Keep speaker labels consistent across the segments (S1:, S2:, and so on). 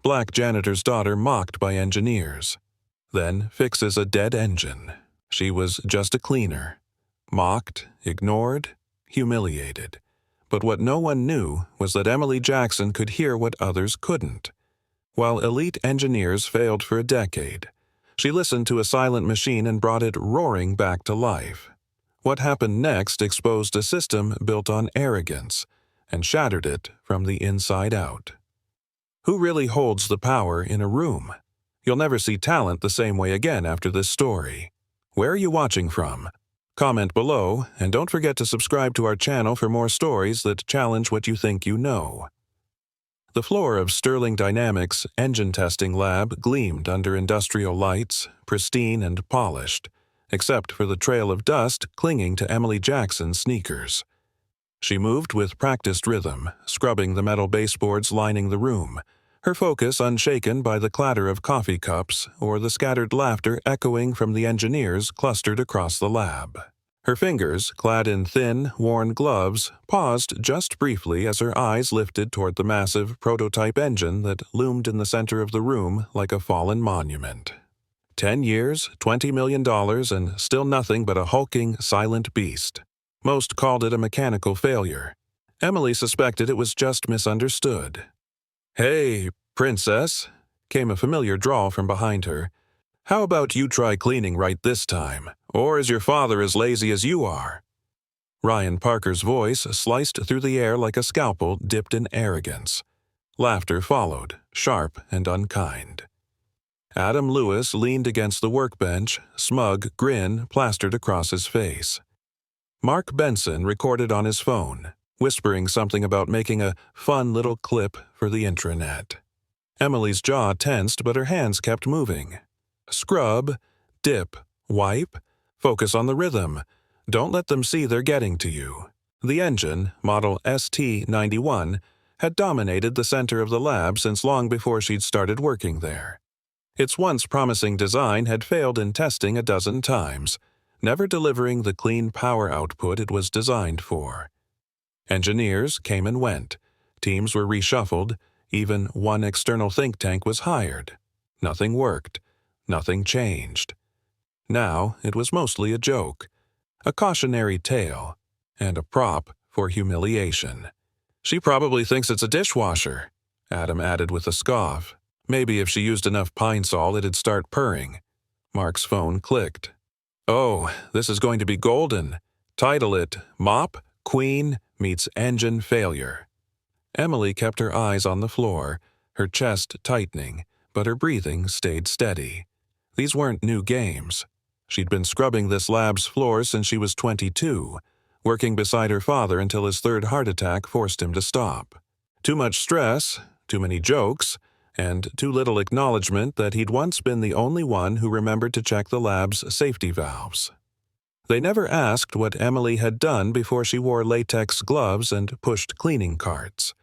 S1: black janitor's daughter mocked by engineers. Then fixes a dead engine. She was just a cleaner. Mocked, ignored, humiliated. But what no one knew was that Emily Jackson could hear what others couldn't. While elite engineers failed for a decade, she listened to a silent machine and brought it roaring back to life. What happened next exposed a system built on arrogance and shattered it from the inside out. Who really holds the power in a room? You'll never see talent the same way again after this story. Where are you watching from? Comment below, and don't forget to subscribe to our channel for more stories that challenge what you think you know. The floor of Sterling Dynamics' engine testing lab gleamed under industrial lights, pristine and polished, except for the trail of dust clinging to Emily Jackson's sneakers. She moved with practiced rhythm, scrubbing the metal baseboards lining the room, her focus unshaken by the clatter of coffee cups or the scattered laughter echoing from the engineers clustered across the lab. Her fingers, clad in thin, worn gloves, paused just briefly as her eyes lifted toward the massive prototype engine that loomed in the center of the room like a fallen monument. 10 years, $20 million, and still nothing but a hulking, silent beast. Most called it a mechanical failure. Emily suspected it was just misunderstood. "Hey, princess," came a familiar drawl from behind her. "How about you try cleaning right this time? Or is your father as lazy as you are?" Ryan Parker's voice sliced through the air like a scalpel dipped in arrogance. Laughter followed, sharp and unkind. Adam Lewis leaned against the workbench, smug grin plastered across his face. Mark Benson recorded on his phone, whispering something about making a fun little clip for the intranet. Emily's jaw tensed, but her hands kept moving. Scrub, dip, wipe, focus on the rhythm. Don't let them see they're getting to you. The engine, model ST-91, had dominated the center of the lab since long before she'd started working there. Its once promising design had failed in testing a dozen times, never delivering the clean power output it was designed for. Engineers came and went. Teams were reshuffled. Even one external think tank was hired. Nothing worked. Nothing changed. Now it was mostly a joke, a cautionary tale, and a prop for humiliation. "She probably thinks it's a dishwasher," Adam added with a scoff. "Maybe if she used enough Pine Sol it'd start purring." Mark's phone clicked. "Oh, this is going to be golden. Title it, Mop Queen Meets Engine Failure." Emily kept her eyes on the floor, her chest tightening, but her breathing stayed steady. These weren't new games. She'd been scrubbing this lab's floor since she was 22, working beside her father until his third heart attack forced him to stop. Too much stress, too many jokes, and too little acknowledgement that he'd once been the only one who remembered to check the lab's safety valves. They never asked what Emily had done before she wore latex gloves and pushed cleaning carts.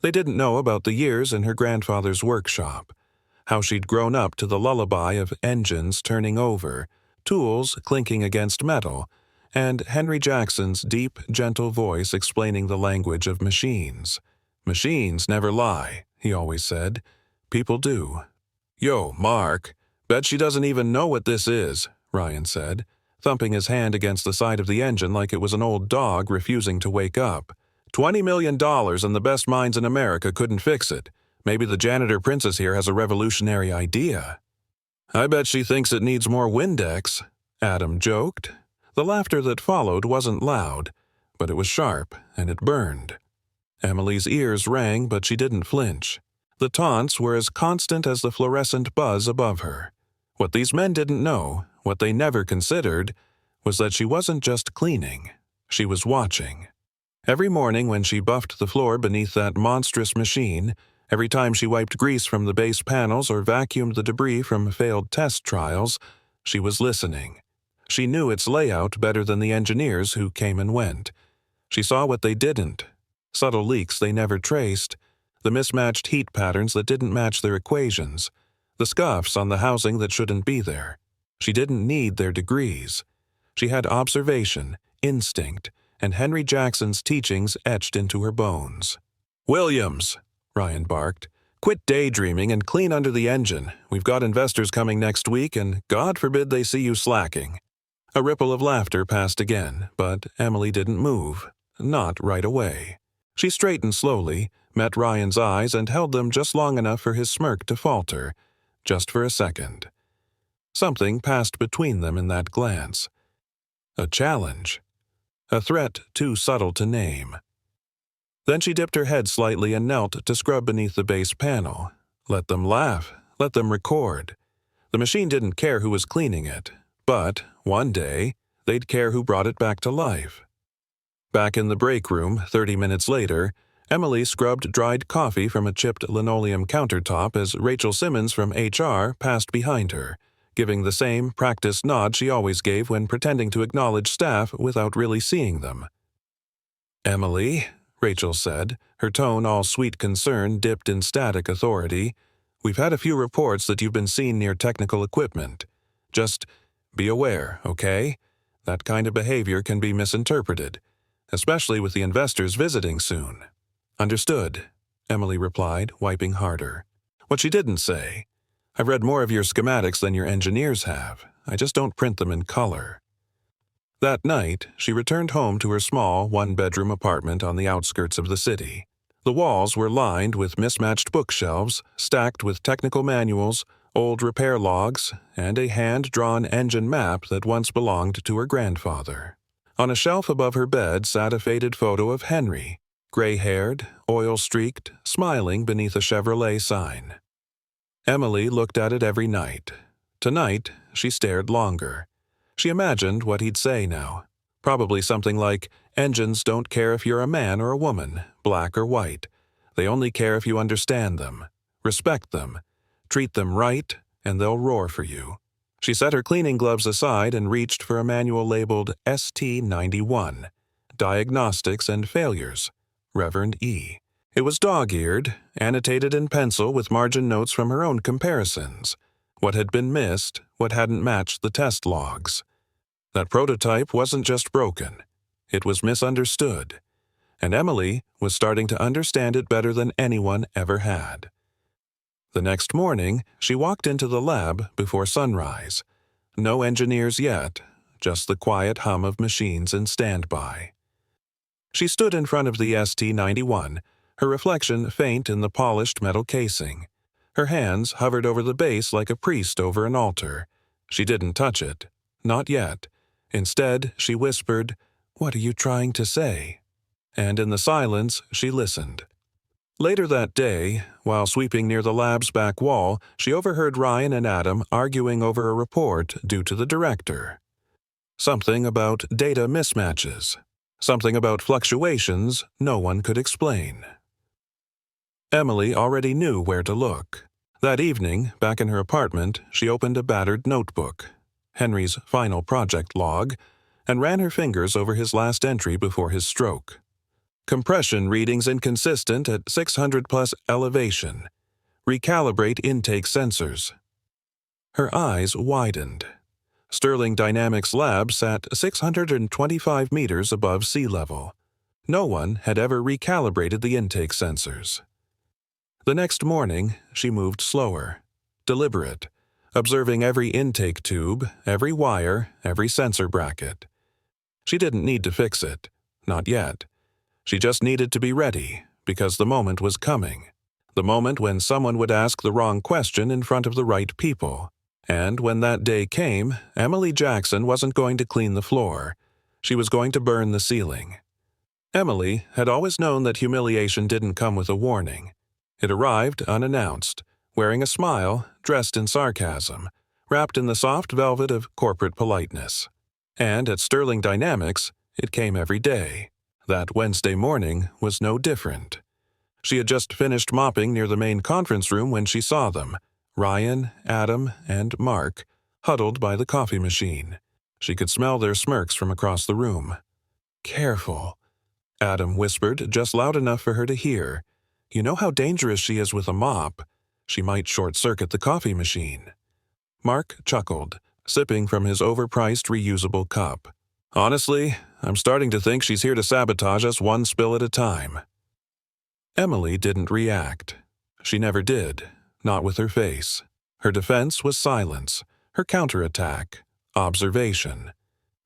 S1: They didn't know about the years in her grandfather's workshop, how she'd grown up to the lullaby of engines turning over, tools clinking against metal, and Henry Jackson's deep, gentle voice explaining the language of machines. "Machines never lie," he always said. "People do." "Yo, Mark, bet she doesn't even know what this is," Ryan said, thumping his hand against the side of the engine like it was an old dog refusing to wake up. $20 million and the best minds in America couldn't fix it. Maybe the janitor princess here has a revolutionary idea. "I bet she thinks it needs more Windex," Adam joked. The laughter that followed wasn't loud, but it was sharp and it burned. Emily's ears rang, but she didn't flinch. The taunts were as constant as the fluorescent buzz above her. What these men didn't know, what they never considered, was that she wasn't just cleaning. She was watching. Every morning when she buffed the floor beneath that monstrous machine, every time she wiped grease from the base panels or vacuumed the debris from failed test trials, she was listening. She knew its layout better than the engineers who came and went. She saw what they didn't, subtle leaks they never traced, the mismatched heat patterns that didn't match their equations, the scuffs on the housing that shouldn't be there. She didn't need their degrees. She had observation, instinct, and Henry Jackson's teachings etched into her bones. "Williams," Ryan barked. Quit daydreaming and clean under the engine. We've got investors coming next week, and God forbid they see you slacking." A ripple of laughter passed again, but Emily didn't move. Not right away. She straightened slowly, met Ryan's eyes, and held them just long enough for his smirk to falter. Just for a second. Something passed between them in that glance. A challenge. A threat too subtle to name. Then she dipped her head slightly and knelt to scrub beneath the base panel. Let them laugh. Let them record. The machine didn't care who was cleaning it, but one day they'd care who brought it back to life. Back in the break room, 30 minutes later, Emily scrubbed dried coffee from a chipped linoleum countertop as Rachel Simmons from HR passed behind her, giving the same practiced nod she always gave when pretending to acknowledge staff without really seeing them. "Emily," Rachel said, her tone all sweet concern dipped in static authority, "we've had a few reports that you've been seen near technical equipment. Just be aware, okay? That kind of behavior can be misinterpreted, especially with the investors visiting soon." "Understood," Emily replied, wiping harder. What she didn't say, "I've read more of your schematics than your engineers have. I just don't print them in color." That night, she returned home to her small, one-bedroom apartment on the outskirts of the city. The walls were lined with mismatched bookshelves, stacked with technical manuals, old repair logs, and a hand-drawn engine map that once belonged to her grandfather. On a shelf above her bed sat a faded photo of Henry, gray-haired, oil-streaked, smiling beneath a Chevrolet sign. Emily looked at it every night. Tonight, she stared longer. She imagined what he'd say now. Probably something like, "Engines don't care if you're a man or a woman, black or white. They only care if you understand them, respect them, treat them right, and they'll roar for you." She set her cleaning gloves aside and reached for a manual labeled ST91, Diagnostics and Failures, Reverend E. It was dog-eared, annotated in pencil with margin notes from her own comparisons. What had been missed, what hadn't matched the test logs. That prototype wasn't just broken. It was misunderstood. And Emily was starting to understand it better than anyone ever had. The next morning, she walked into the lab before sunrise. No engineers yet, just the quiet hum of machines in standby. She stood in front of the ST91, her reflection faint in the polished metal casing. Her hands hovered over the base like a priest over an altar. She didn't touch it. Not yet. Instead, she whispered, "What are you trying to say?" And in the silence, she listened. Later that day, while sweeping near the lab's back wall, she overheard Ryan and Adam arguing over a report due to the director. Something about data mismatches. Something about fluctuations no one could explain. Emily already knew where to look. That evening, back in her apartment, she opened a battered notebook, Henry's final project log, and ran her fingers over his last entry before his stroke. Compression readings inconsistent at 600+ elevation. Recalibrate intake sensors. Her eyes widened. Sterling Dynamics Lab sat 625 meters above sea level. No one had ever recalibrated the intake sensors. The next morning, she moved slower, deliberate, observing every intake tube, every wire, every sensor bracket. She didn't need to fix it, not yet. She just needed to be ready, because the moment was coming. The moment when someone would ask the wrong question in front of the right people. And when that day came, Emily Jackson wasn't going to clean the floor. She was going to burn the ceiling. Emily had always known that humiliation didn't come with a warning. It arrived unannounced, wearing a smile, dressed in sarcasm, wrapped in the soft velvet of corporate politeness. And at Sterling Dynamics, it came every day. That Wednesday morning was no different. She had just finished mopping near the main conference room when she saw them, Ryan, Adam, and Mark, huddled by the coffee machine. She could smell their smirks from across the room. "Careful," Adam whispered just loud enough for her to hear. "You know how dangerous she is with a mop. She might short-circuit the coffee machine." Mark chuckled, sipping from his overpriced reusable cup. "Honestly, I'm starting to think she's here to sabotage us one spill at a time." Emily didn't react. She never did, not with her face. Her defense was silence, her counterattack, observation.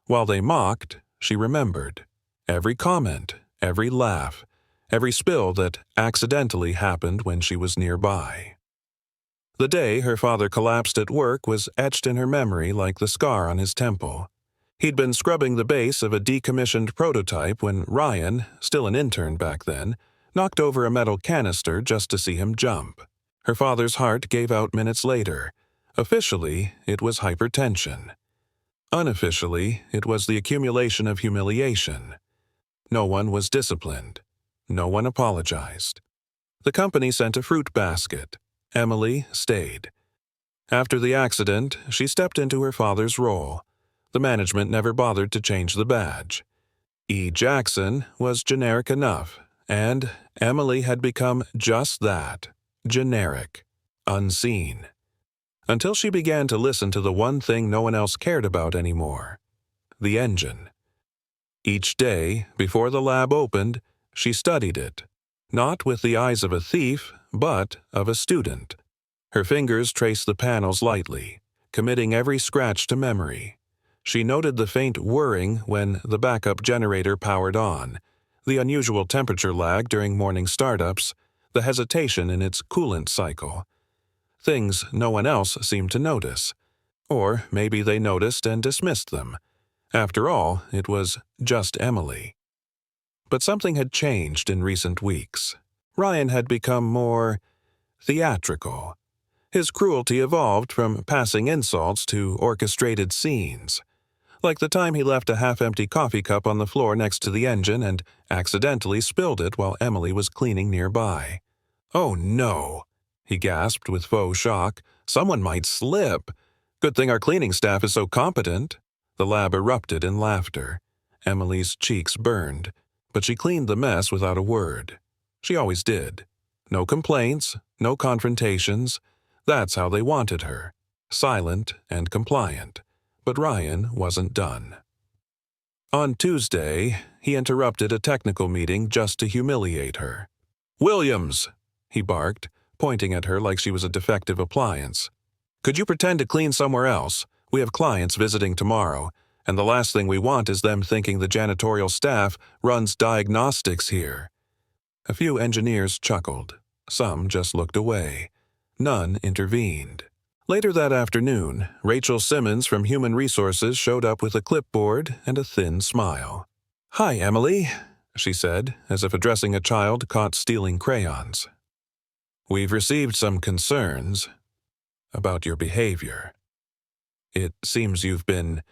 S1: While they mocked, she remembered. Every comment, every laugh, every spill that accidentally happened when she was nearby. The day her father collapsed at work was etched in her memory like the scar on his temple. He'd been scrubbing the base of a decommissioned prototype when Ryan, still an intern back then, knocked over a metal canister just to see him jump. Her father's heart gave out minutes later. Officially, it was hypertension. Unofficially, it was the accumulation of humiliation. No one was disciplined. No one apologized. The company sent a fruit basket. Emily stayed. After the accident, she stepped into her father's role. The management never bothered to change the badge. E. Jackson was generic enough, and Emily had become just that, generic, unseen. Until she began to listen to the one thing no one else cared about anymore, the engine. Each day, before the lab opened, she studied it, not with the eyes of a thief, but of a student. Her fingers traced the panels lightly, committing every scratch to memory. She noted the faint whirring when the backup generator powered on, the unusual temperature lag during morning startups, the hesitation in its coolant cycle. Things no one else seemed to notice. Or maybe they noticed and dismissed them. After all, it was just Emily. But something had changed in recent weeks. Ryan had become more theatrical. His cruelty evolved from passing insults to orchestrated scenes. Like the time he left a half-empty coffee cup on the floor next to the engine and accidentally spilled it while Emily was cleaning nearby. "Oh no," he gasped with faux shock. "Someone might slip. Good thing our cleaning staff is so competent." The lab erupted in laughter. Emily's cheeks burned, but she cleaned the mess without a word. She always did. No complaints, no confrontations. That's how they wanted her. Silent and compliant. But Ryan wasn't done. On Tuesday, he interrupted a technical meeting just to humiliate her. "Williams," he barked, pointing at her like she was a defective appliance. "Could you pretend to clean somewhere else? We have clients visiting tomorrow, and the last thing we want is them thinking the janitorial staff runs diagnostics here." A few engineers chuckled. Some just looked away. None intervened. Later that afternoon, Rachel Simmons from Human Resources showed up with a clipboard and a thin smile. "Hi, Emily," she said, as if addressing a child caught stealing crayons. "We've received some concerns about your behavior. It seems you've been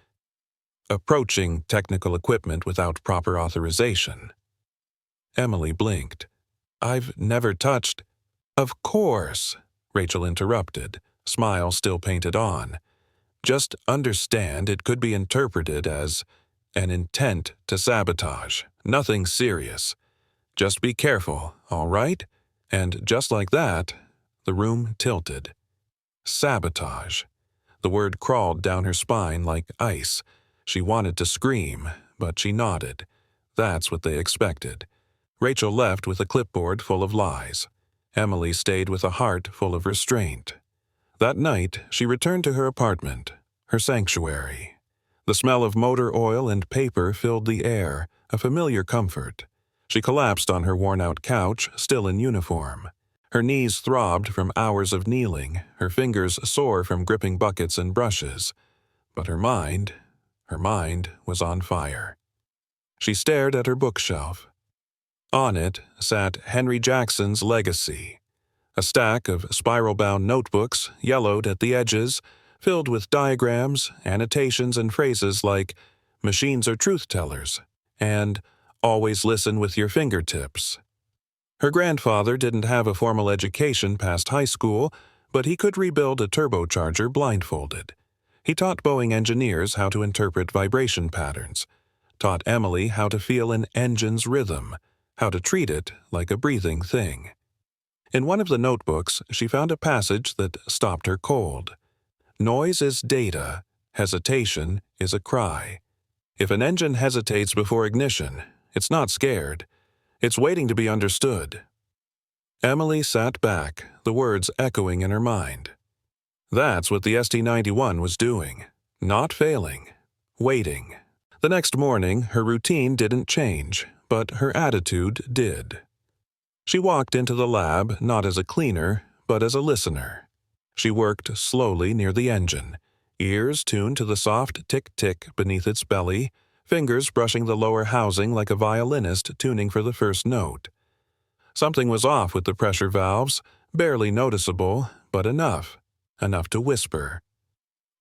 S1: approaching technical equipment without proper authorization." Emily blinked. "I've never touched—" "Of course," Rachel interrupted, smile still painted on. "Just understand it could be interpreted as an intent to sabotage. Nothing serious. Just be careful, all right?" And just like that, the room tilted. Sabotage. The word crawled down her spine like ice. She wanted to scream, but she nodded. That's what they expected. Rachel left with a clipboard full of lies. Emily stayed with a heart full of restraint. That night, she returned to her apartment, her sanctuary. The smell of motor oil and paper filled the air, a familiar comfort. She collapsed on her worn-out couch, still in uniform. Her knees throbbed from hours of kneeling, her fingers sore from gripping buckets and brushes. But her mind was on fire. She stared at her bookshelf. On it sat Henry Jackson's Legacy, a stack of spiral-bound notebooks, yellowed at the edges, filled with diagrams, annotations, and phrases like "machines are truth-tellers" and "always listen with your fingertips." Her grandfather didn't have a formal education past high school, but he could rebuild a turbocharger blindfolded. He taught Boeing engineers how to interpret vibration patterns, taught Emily how to feel an engine's rhythm, how to treat it like a breathing thing. In one of the notebooks, she found a passage that stopped her cold. "Noise is data. Hesitation is a cry. If an engine hesitates before ignition, it's not scared. It's waiting to be understood." Emily sat back, the words echoing in her mind. That's what the ST-91 was doing. Not failing. Waiting. The next morning, her routine didn't change, but her attitude did. She walked into the lab not as a cleaner, but as a listener. She worked slowly near the engine, ears tuned to the soft tick-tick beneath its belly, fingers brushing the lower housing like a violinist tuning for the first note. Something was off with the pressure valves, barely noticeable, but enough to whisper.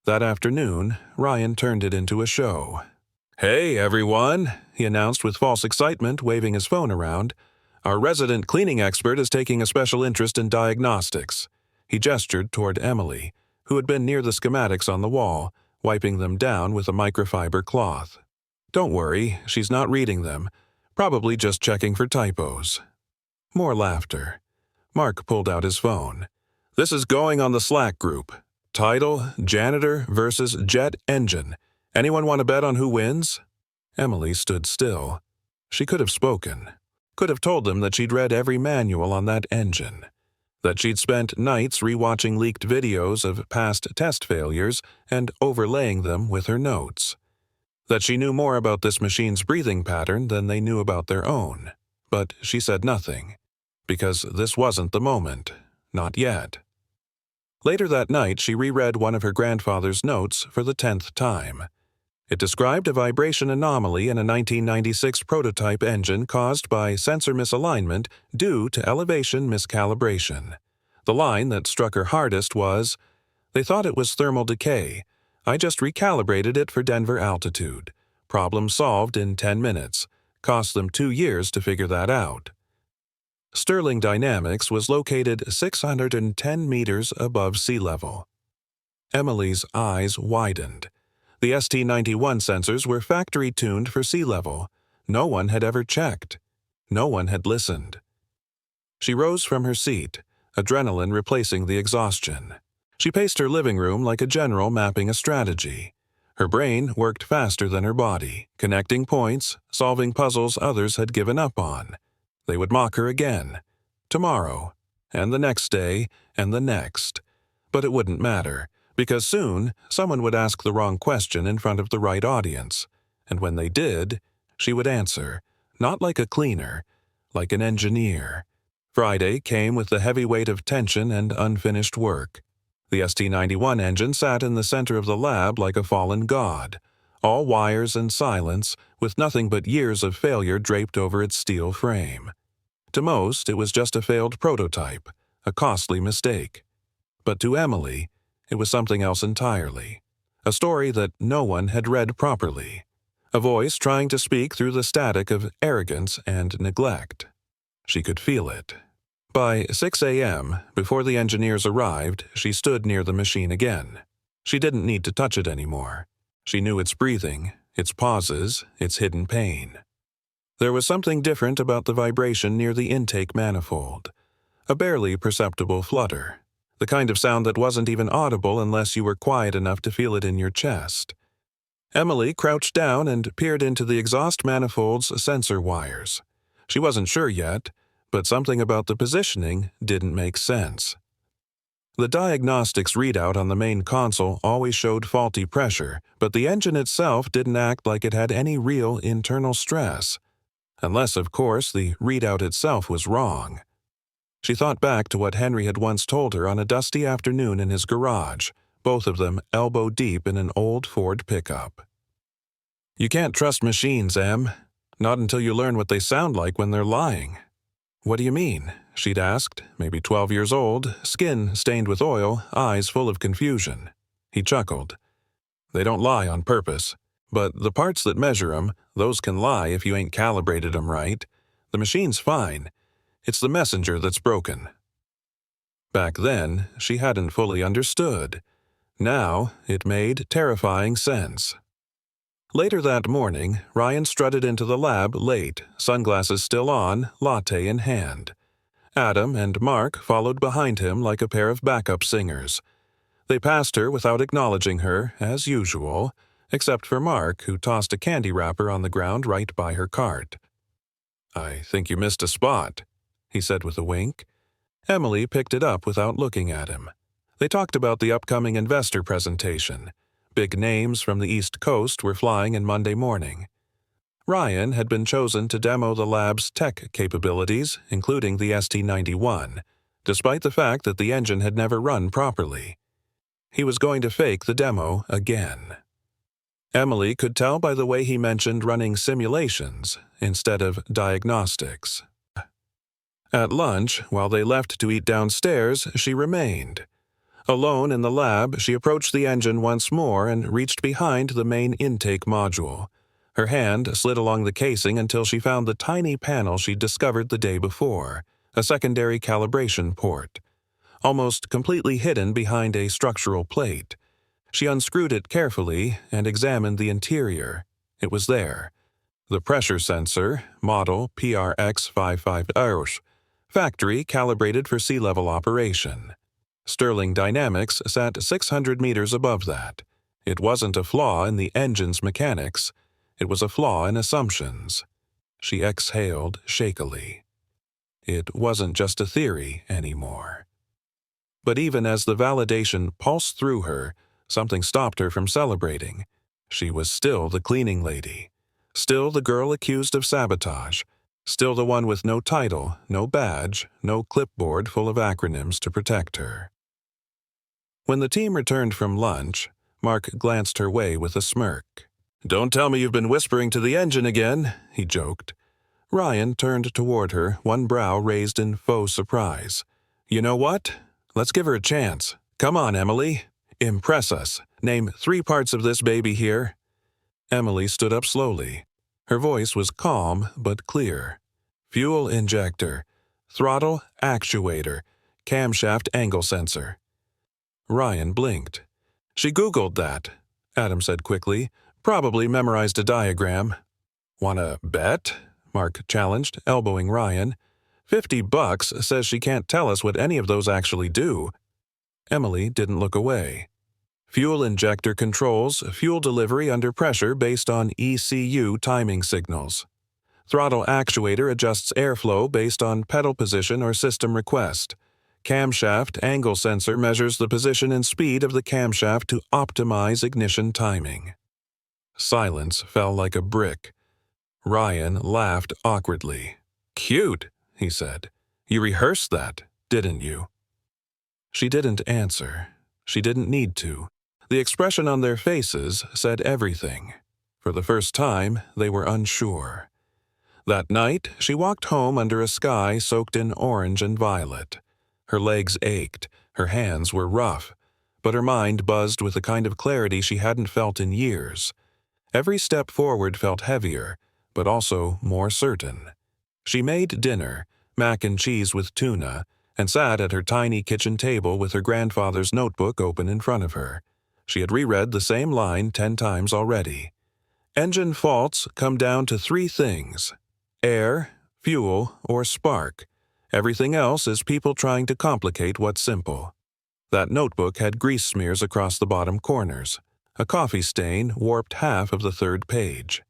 S1: That afternoon, Ryan turned it into a show. "Hey, everyone," he announced with false excitement, waving his phone around. "Our resident cleaning expert is taking a special interest in diagnostics." He gestured toward Emily, who had been near the schematics on the wall, wiping them down with a microfiber cloth. "Don't worry, she's not reading them. Probably just checking for typos." More laughter. Mark pulled out his phone. "This is going on the Slack group. Title, Janitor versus Jet Engine. Anyone want to bet on who wins?" Emily stood still. She could have spoken. Could have told them that she'd read every manual on that engine. That she'd spent nights rewatching leaked videos of past test failures and overlaying them with her notes. That she knew more about this machine's breathing pattern than they knew about their own. But she said nothing. Because this wasn't the moment. Not yet. Later that night, she reread one of her grandfather's notes for the 10th time. It described a vibration anomaly in a 1996 prototype engine caused by sensor misalignment due to elevation miscalibration. The line that struck her hardest was, "They thought it was thermal decay. I just recalibrated it for Denver altitude. Problem solved in 10 minutes. Cost them 2 years to figure that out." Sterling Dynamics was located 610 meters above sea level. Emily's eyes widened. The ST-91 sensors were factory-tuned for sea level. No one had ever checked. No one had listened. She rose from her seat, adrenaline replacing the exhaustion. She paced her living room like a general mapping a strategy. Her brain worked faster than her body, connecting points, solving puzzles others had given up on. They would mock her again. Tomorrow, and the next day, and the next. But it wouldn't matter. Because soon, someone would ask the wrong question in front of the right audience. And when they did, she would answer, not like a cleaner, like an engineer. Friday came with the heavy weight of tension and unfinished work. The ST-91 engine sat in the center of the lab like a fallen god, all wires and silence, with nothing but years of failure draped over its steel frame. To most, it was just a failed prototype, a costly mistake. But to Emily, it was something else entirely. A story that no one had read properly. A voice trying to speak through the static of arrogance and neglect. She could feel it. By 6 a.m., before the engineers arrived, she stood near the machine again. She didn't need to touch it anymore. She knew its breathing, its pauses, its hidden pain. There was something different about the vibration near the intake manifold. A barely perceptible flutter. The kind of sound that wasn't even audible unless you were quiet enough to feel it in your chest. Emily crouched down and peered into the exhaust manifold's sensor wires. She wasn't sure yet, but something about the positioning didn't make sense. The diagnostics readout on the main console always showed faulty pressure, but the engine itself didn't act like it had any real internal stress. Unless, of course, the readout itself was wrong. She thought back to what Henry had once told her on a dusty afternoon in his garage, both of them elbow-deep in an old Ford pickup. "You can't trust machines, Em. Not until you learn what they sound like when they're lying." "What do you mean?" she'd asked, maybe 12 years old, skin stained with oil, eyes full of confusion. He chuckled. "They don't lie on purpose. But the parts that measure 'em, those can lie if you ain't calibrated 'em right. The machine's fine. It's the messenger that's broken." Back then, she hadn't fully understood. Now, it made terrifying sense. Later that morning, Ryan strutted into the lab late, sunglasses still on, latte in hand. Adam and Mark followed behind him like a pair of backup singers. They passed her without acknowledging her, as usual, except for Mark, who tossed a candy wrapper on the ground right by her cart. "I think you missed a spot," he said with a wink. Emily picked it up without looking at him. They talked about the upcoming investor presentation. Big names from the East Coast were flying in Monday morning. Ryan had been chosen to demo the lab's tech capabilities, including the ST-91, despite the fact that the engine had never run properly. He was going to fake the demo again. Emily could tell by the way he mentioned running simulations instead of diagnostics. At lunch, while they left to eat downstairs, she remained. Alone in the lab, she approached the engine once more and reached behind the main intake module. Her hand slid along the casing until she found the tiny panel she'd discovered the day before, a secondary calibration port. Almost completely hidden behind a structural plate. She unscrewed it carefully and examined the interior. It was there. The pressure sensor, model PRX550, factory calibrated for sea-level operation. Stirling Dynamics sat 600 meters above that. It wasn't a flaw in the engine's mechanics. It was a flaw in assumptions. She exhaled shakily. It wasn't just a theory anymore. But even as the validation pulsed through her, something stopped her from celebrating. She was still the cleaning lady. Still the girl accused of sabotage. Still the one with no title, no badge, no clipboard full of acronyms to protect her. When the team returned from lunch, Mark glanced her way with a smirk. "Don't tell me you've been whispering to the engine again," he joked. Ryan turned toward her, one brow raised in faux surprise. "You know what? Let's give her a chance. Come on, Emily. Impress us. Name 3 parts of this baby here." Emily stood up slowly. Her voice was calm but clear. "Fuel injector, throttle actuator, camshaft angle sensor." Ryan blinked. "She Googled that," Adam said quickly. "Probably memorized a diagram." "Wanna bet?" Mark challenged, elbowing Ryan. $50 says she can't tell us what any of those actually do." Emily didn't look away. Fuel injector controls fuel delivery under pressure based on ECU timing signals. Throttle actuator adjusts airflow based on pedal position or system request. Camshaft angle sensor measures the position and speed of the camshaft to optimize ignition timing. Silence fell like a brick. Ryan laughed awkwardly. "Cute," he said. "You rehearsed that, didn't you?" She didn't answer. She didn't need to. The expression on their faces said everything. For the first time, they were unsure. That night, she walked home under a sky soaked in orange and violet. Her legs ached, her hands were rough, but her mind buzzed with a kind of clarity she hadn't felt in years. Every step forward felt heavier, but also more certain. She made dinner, mac and cheese with tuna, and sat at her tiny kitchen table with her grandfather's notebook open in front of her. She had reread the same line 10 times already. Engine faults come down to 3 things: air, fuel, or spark. Everything else is people trying to complicate what's simple. That notebook had grease smears across the bottom corners. A coffee stain warped half of the 3rd page.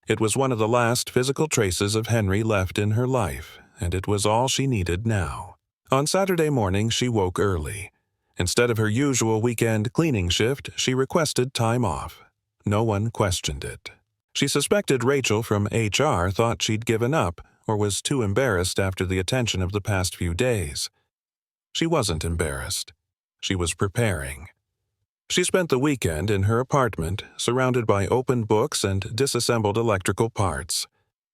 S1: It was one of the last physical traces of Henry left in her life, and it was all she needed now. On Saturday morning, she woke early. Instead of her usual weekend cleaning shift, she requested time off. No one questioned it. She suspected Rachel from HR thought she'd given up or was too embarrassed after the attention of the past few days. She wasn't embarrassed. She was preparing. She spent the weekend in her apartment, surrounded by open books and disassembled electrical parts.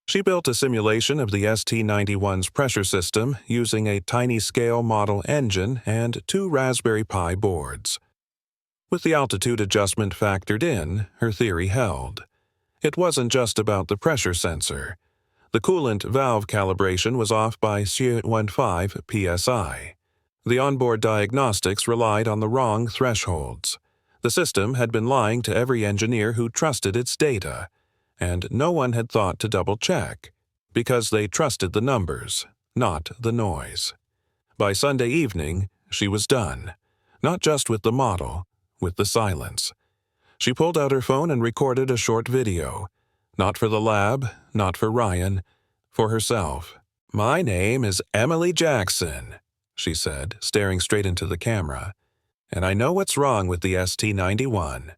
S1: She built a simulation of the ST-91's pressure system using a tiny scale model engine and 2 Raspberry Pi boards. With the altitude adjustment factored in, her theory held. It wasn't just about the pressure sensor. The coolant valve calibration was off by 0.15 psi. The onboard diagnostics relied on the wrong thresholds. The system had been lying to every engineer who trusted its data, and no one had thought to double-check, because they trusted the numbers, not the noise. By Sunday evening, she was done, not just with the model, with the silence. She pulled out her phone and recorded a short video, not for the lab, not for Ryan, for herself. "My name is Emily Jackson," she said, staring straight into the camera. "And I know what's wrong with the ST-91.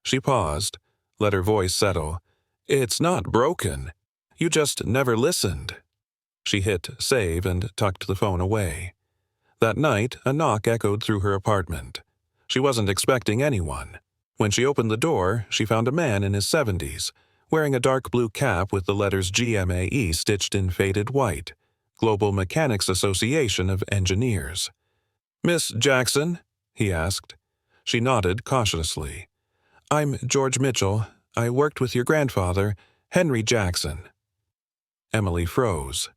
S1: She paused, let her voice settle. "It's not broken. You just never listened." She hit save and tucked the phone away. That night, a knock echoed through her apartment. She wasn't expecting anyone. When she opened the door, she found a man in his 70s, wearing a dark blue cap with the letters GMAE stitched in faded white, Global Mechanics Association of Engineers. "Miss Jackson?" he asked. She nodded cautiously. "I'm George Mitchell. I worked with your grandfather, Henry Jackson." Emily froze.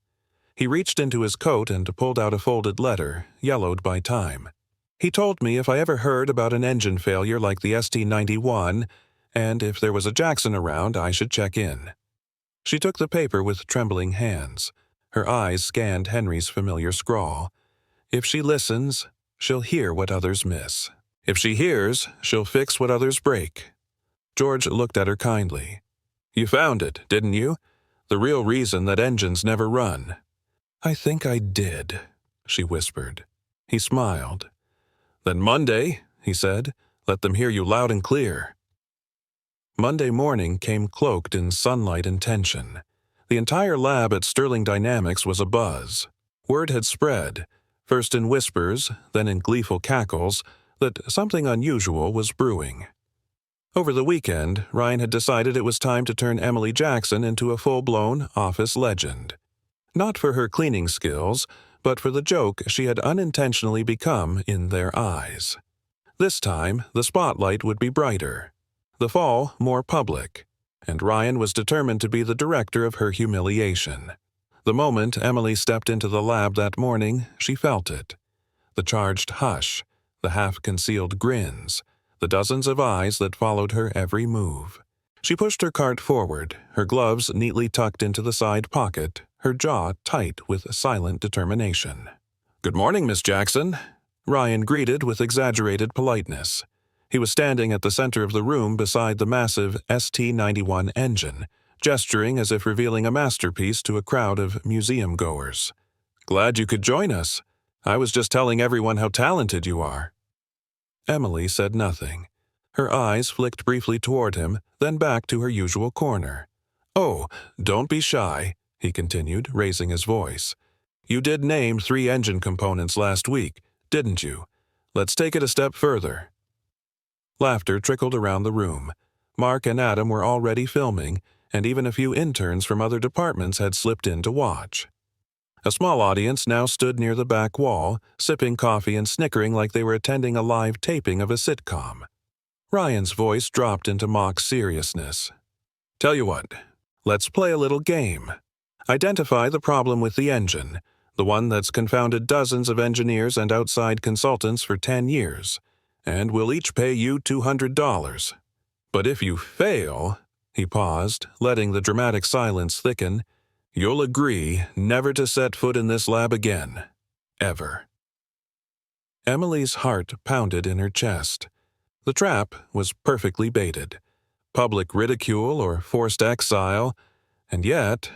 S1: He reached into his coat and pulled out a folded letter, yellowed by time. "He told me if I ever heard about an engine failure like the ST-91, and if there was a Jackson around, I should check in." She took the paper with trembling hands. Her eyes scanned Henry's familiar scrawl. "If she listens, she'll hear what others miss. If she hears, she'll fix what others break." George looked at her kindly. "You found it, didn't you? The real reason that engines never run." "I think I did," she whispered. He smiled. "Then Monday," he said, "let them hear you loud and clear." Monday morning came cloaked in sunlight and tension. The entire lab at Sterling Dynamics was abuzz. Word had spread, first in whispers, then in gleeful cackles, that something unusual was brewing. Over the weekend, Ryan had decided it was time to turn Emily Jackson into a full-blown office legend. Not for her cleaning skills, but for the joke she had unintentionally become in their eyes. This time, the spotlight would be brighter, the fall more public, and Ryan was determined to be the director of her humiliation. The moment Emily stepped into the lab that morning, she felt it. The charged hush, the half-concealed grins, the dozens of eyes that followed her every move. She pushed her cart forward, her gloves neatly tucked into the side pocket, her jaw tight with silent determination. "Good morning, Miss Jackson," Ryan greeted with exaggerated politeness. He was standing at the center of the room beside the massive ST-91 engine, gesturing as if revealing a masterpiece to a crowd of museum-goers. "Glad you could join us. I was just telling everyone how talented you are." Emily said nothing. Her eyes flicked briefly toward him, then back to her usual corner. "Oh, don't be shy," he continued, raising his voice. "You did name 3 engine components last week, didn't you? Let's take it a step further." Laughter trickled around the room. Mark and Adam were already filming, and even a few interns from other departments had slipped in to watch. A small audience now stood near the back wall, sipping coffee and snickering like they were attending a live taping of a sitcom. Ryan's voice dropped into mock seriousness. "Tell you what, let's play a little game. Identify the problem with the engine, the one that's confounded dozens of engineers and outside consultants for 10 years, and we'll each pay you $200. But if you fail," he paused, letting the dramatic silence thicken, "you'll agree never to set foot in this lab again. Ever." Emily's heart pounded in her chest. The trap was perfectly baited. Public ridicule or forced exile, and yet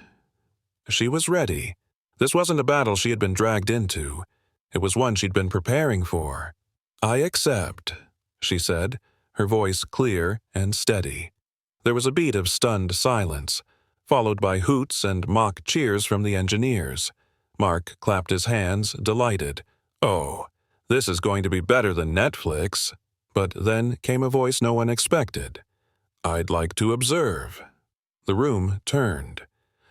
S1: she was ready. This wasn't a battle she had been dragged into. It was one she'd been preparing for. "I accept," she said, her voice clear and steady. There was a beat of stunned silence, followed by hoots and mock cheers from the engineers. Mark clapped his hands, delighted. "Oh, this is going to be better than Netflix." But then came a voice no one expected. "I'd like to observe." The room turned.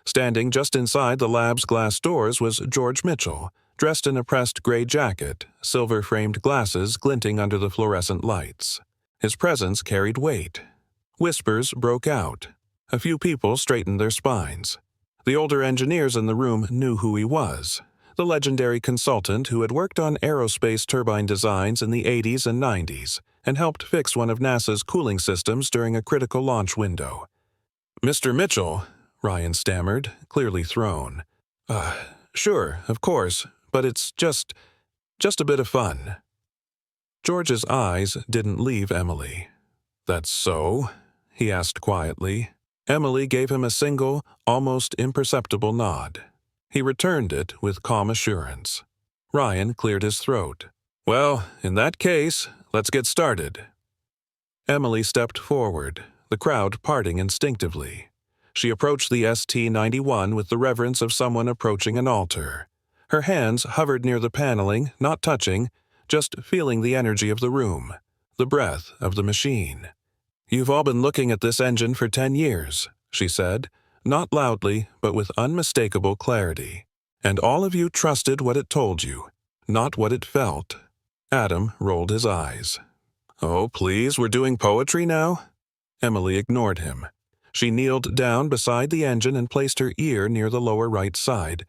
S1: Standing just inside the lab's glass doors was George Mitchell, dressed in a pressed gray jacket, silver-framed glasses glinting under the fluorescent lights. His presence carried weight. Whispers broke out. A few people straightened their spines. The older engineers in the room knew who he was, the legendary consultant who had worked on aerospace turbine designs in the 80s and 90s and helped fix one of NASA's cooling systems during a critical launch window. "Mr. Mitchell," Ryan stammered, clearly thrown. Sure, of course, but it's just a bit of fun." George's eyes didn't leave Emily. "That's so?" he asked quietly. Emily gave him a single, almost imperceptible nod. He returned it with calm assurance. Ryan cleared his throat. Well, in that case, let's get started. Emily stepped forward, the crowd parting instinctively. She approached the ST-91 with the reverence of someone approaching an altar. Her hands hovered near the paneling, not touching, just feeling the energy of the room, the breath of the machine. "You've all been looking at this engine for 10 years, she said, not loudly, but with unmistakable clarity. And all of you trusted what it told you, not what it felt. Adam rolled his eyes. "Oh, please, we're doing poetry now?" Emily ignored him. She kneeled down beside the engine and placed her ear near the lower right side,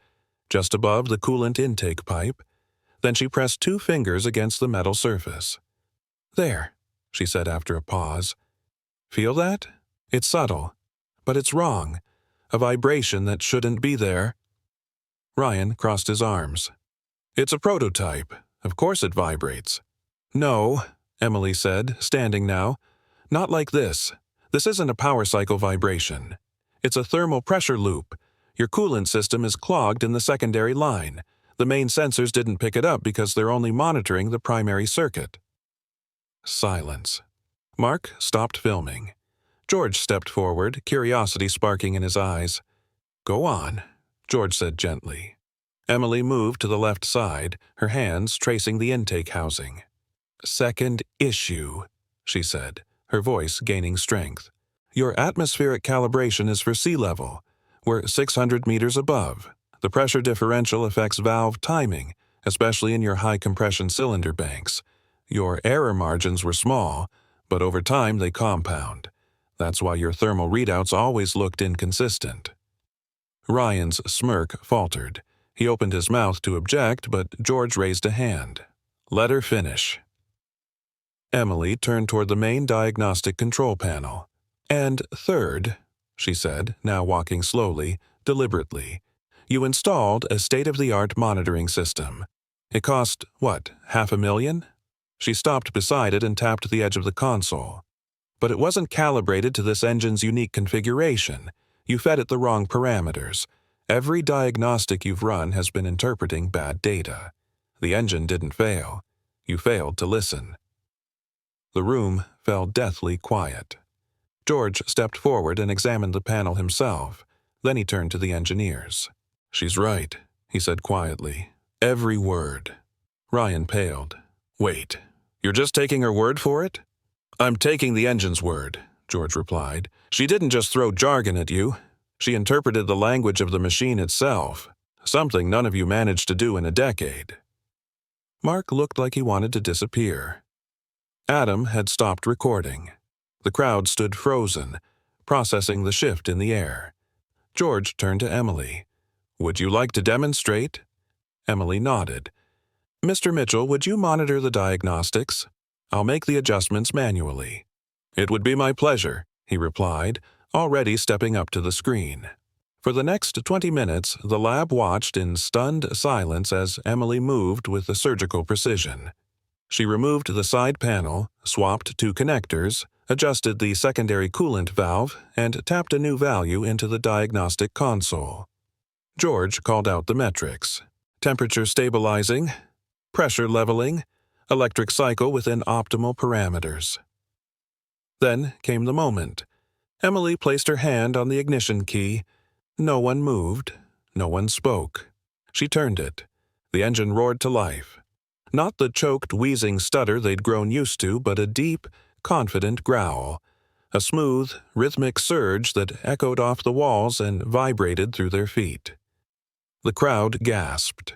S1: just above the coolant intake pipe. Then she pressed 2 fingers against the metal surface. "There," she said after a pause. "Feel that? It's subtle, but it's wrong. A vibration that shouldn't be there." Ryan crossed his arms. "It's a prototype. Of course it vibrates." "No," Emily said, standing now. "Not like this. This isn't a power cycle vibration. It's a thermal pressure loop. Your coolant system is clogged in the secondary line. The main sensors didn't pick it up because they're only monitoring the primary circuit." Silence. Mark stopped filming. George stepped forward, curiosity sparking in his eyes. "Go on," George said gently. Emily moved to the left side, her hands tracing the intake housing. "Second issue," she said, her voice gaining strength. "Your atmospheric calibration is for sea level. We're 600 meters above. The pressure differential affects valve timing, especially in your high-compression cylinder banks. Your error margins were small, but over time they compound. That's why your thermal readouts always looked inconsistent." Ryan's smirk faltered. He opened his mouth to object, but George raised a hand. "Let her finish." Emily turned toward the main diagnostic control panel. "And third," she said, now walking slowly, deliberately, "you installed a state-of-the-art monitoring system. It cost, what, $500,000? She stopped beside it and tapped the edge of the console. "But it wasn't calibrated to this engine's unique configuration. You fed it the wrong parameters. Every diagnostic you've run has been interpreting bad data. The engine didn't fail. You failed to listen." The room fell deathly quiet. George stepped forward and examined the panel himself. Then he turned to the engineers. "She's right," he said quietly. "Every word." Ryan paled. "Wait, you're just taking her word for it?" "I'm taking the engine's word," George replied. "She didn't just throw jargon at you. She interpreted the language of the machine itself, something none of you managed to do in a decade." Mark looked like he wanted to disappear. Adam had stopped recording. The crowd stood frozen, processing the shift in the air. George turned to Emily. "Would you like to demonstrate?" Emily nodded. "Mr. Mitchell, would you monitor the diagnostics? I'll make the adjustments manually." "It would be my pleasure," he replied, already stepping up to the screen. For the next 20 minutes, the lab watched in stunned silence as Emily moved with the surgical precision. She removed the side panel, swapped 2 connectors, adjusted the secondary coolant valve, and tapped a new value into the diagnostic console. George called out the metrics: temperature stabilizing, pressure leveling, electric cycle within optimal parameters. Then came the moment. Emily placed her hand on the ignition key. No one moved. No one spoke. She turned it. The engine roared to life. Not the choked, wheezing stutter they'd grown used to, but a deep, confident growl. A smooth, rhythmic surge that echoed off the walls and vibrated through their feet. The crowd gasped.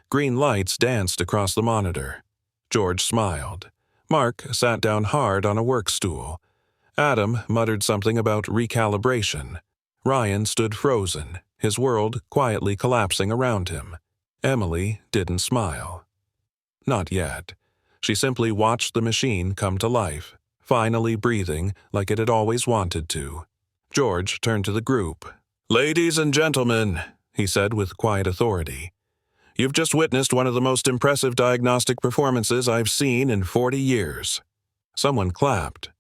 S1: Green lights danced across the monitor. George smiled. Mark sat down hard on a work stool. Adam muttered something about recalibration. Ryan stood frozen, his world quietly collapsing around him. Emily didn't smile. Not yet. She simply watched the machine come to life, finally breathing like it had always wanted to. George turned to the group. "Ladies and gentlemen," he said with quiet authority, "you've just witnessed one of the most impressive diagnostic performances I've seen in 40 years. Someone clapped.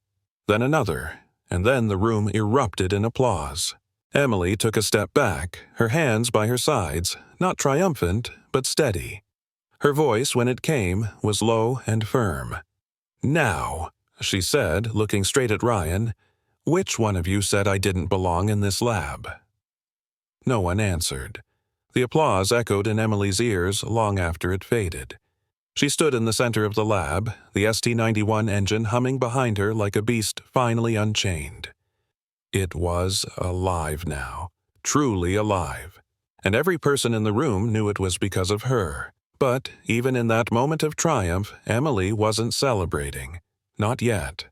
S1: Then another, and then the room erupted in applause. Emily took a step back, her hands by her sides, not triumphant, but steady. Her voice, when it came, was low and firm. "Now," she said, looking straight at Ryan, "which one of you said I didn't belong in this lab?" No one answered. The applause echoed in Emily's ears long after it faded. She stood in the center of the lab, the ST-91 engine humming behind her like a beast finally unchained. It was alive now, truly alive, and every person in the room knew it was because of her. But even in that moment of triumph, Emily wasn't celebrating. Not yet.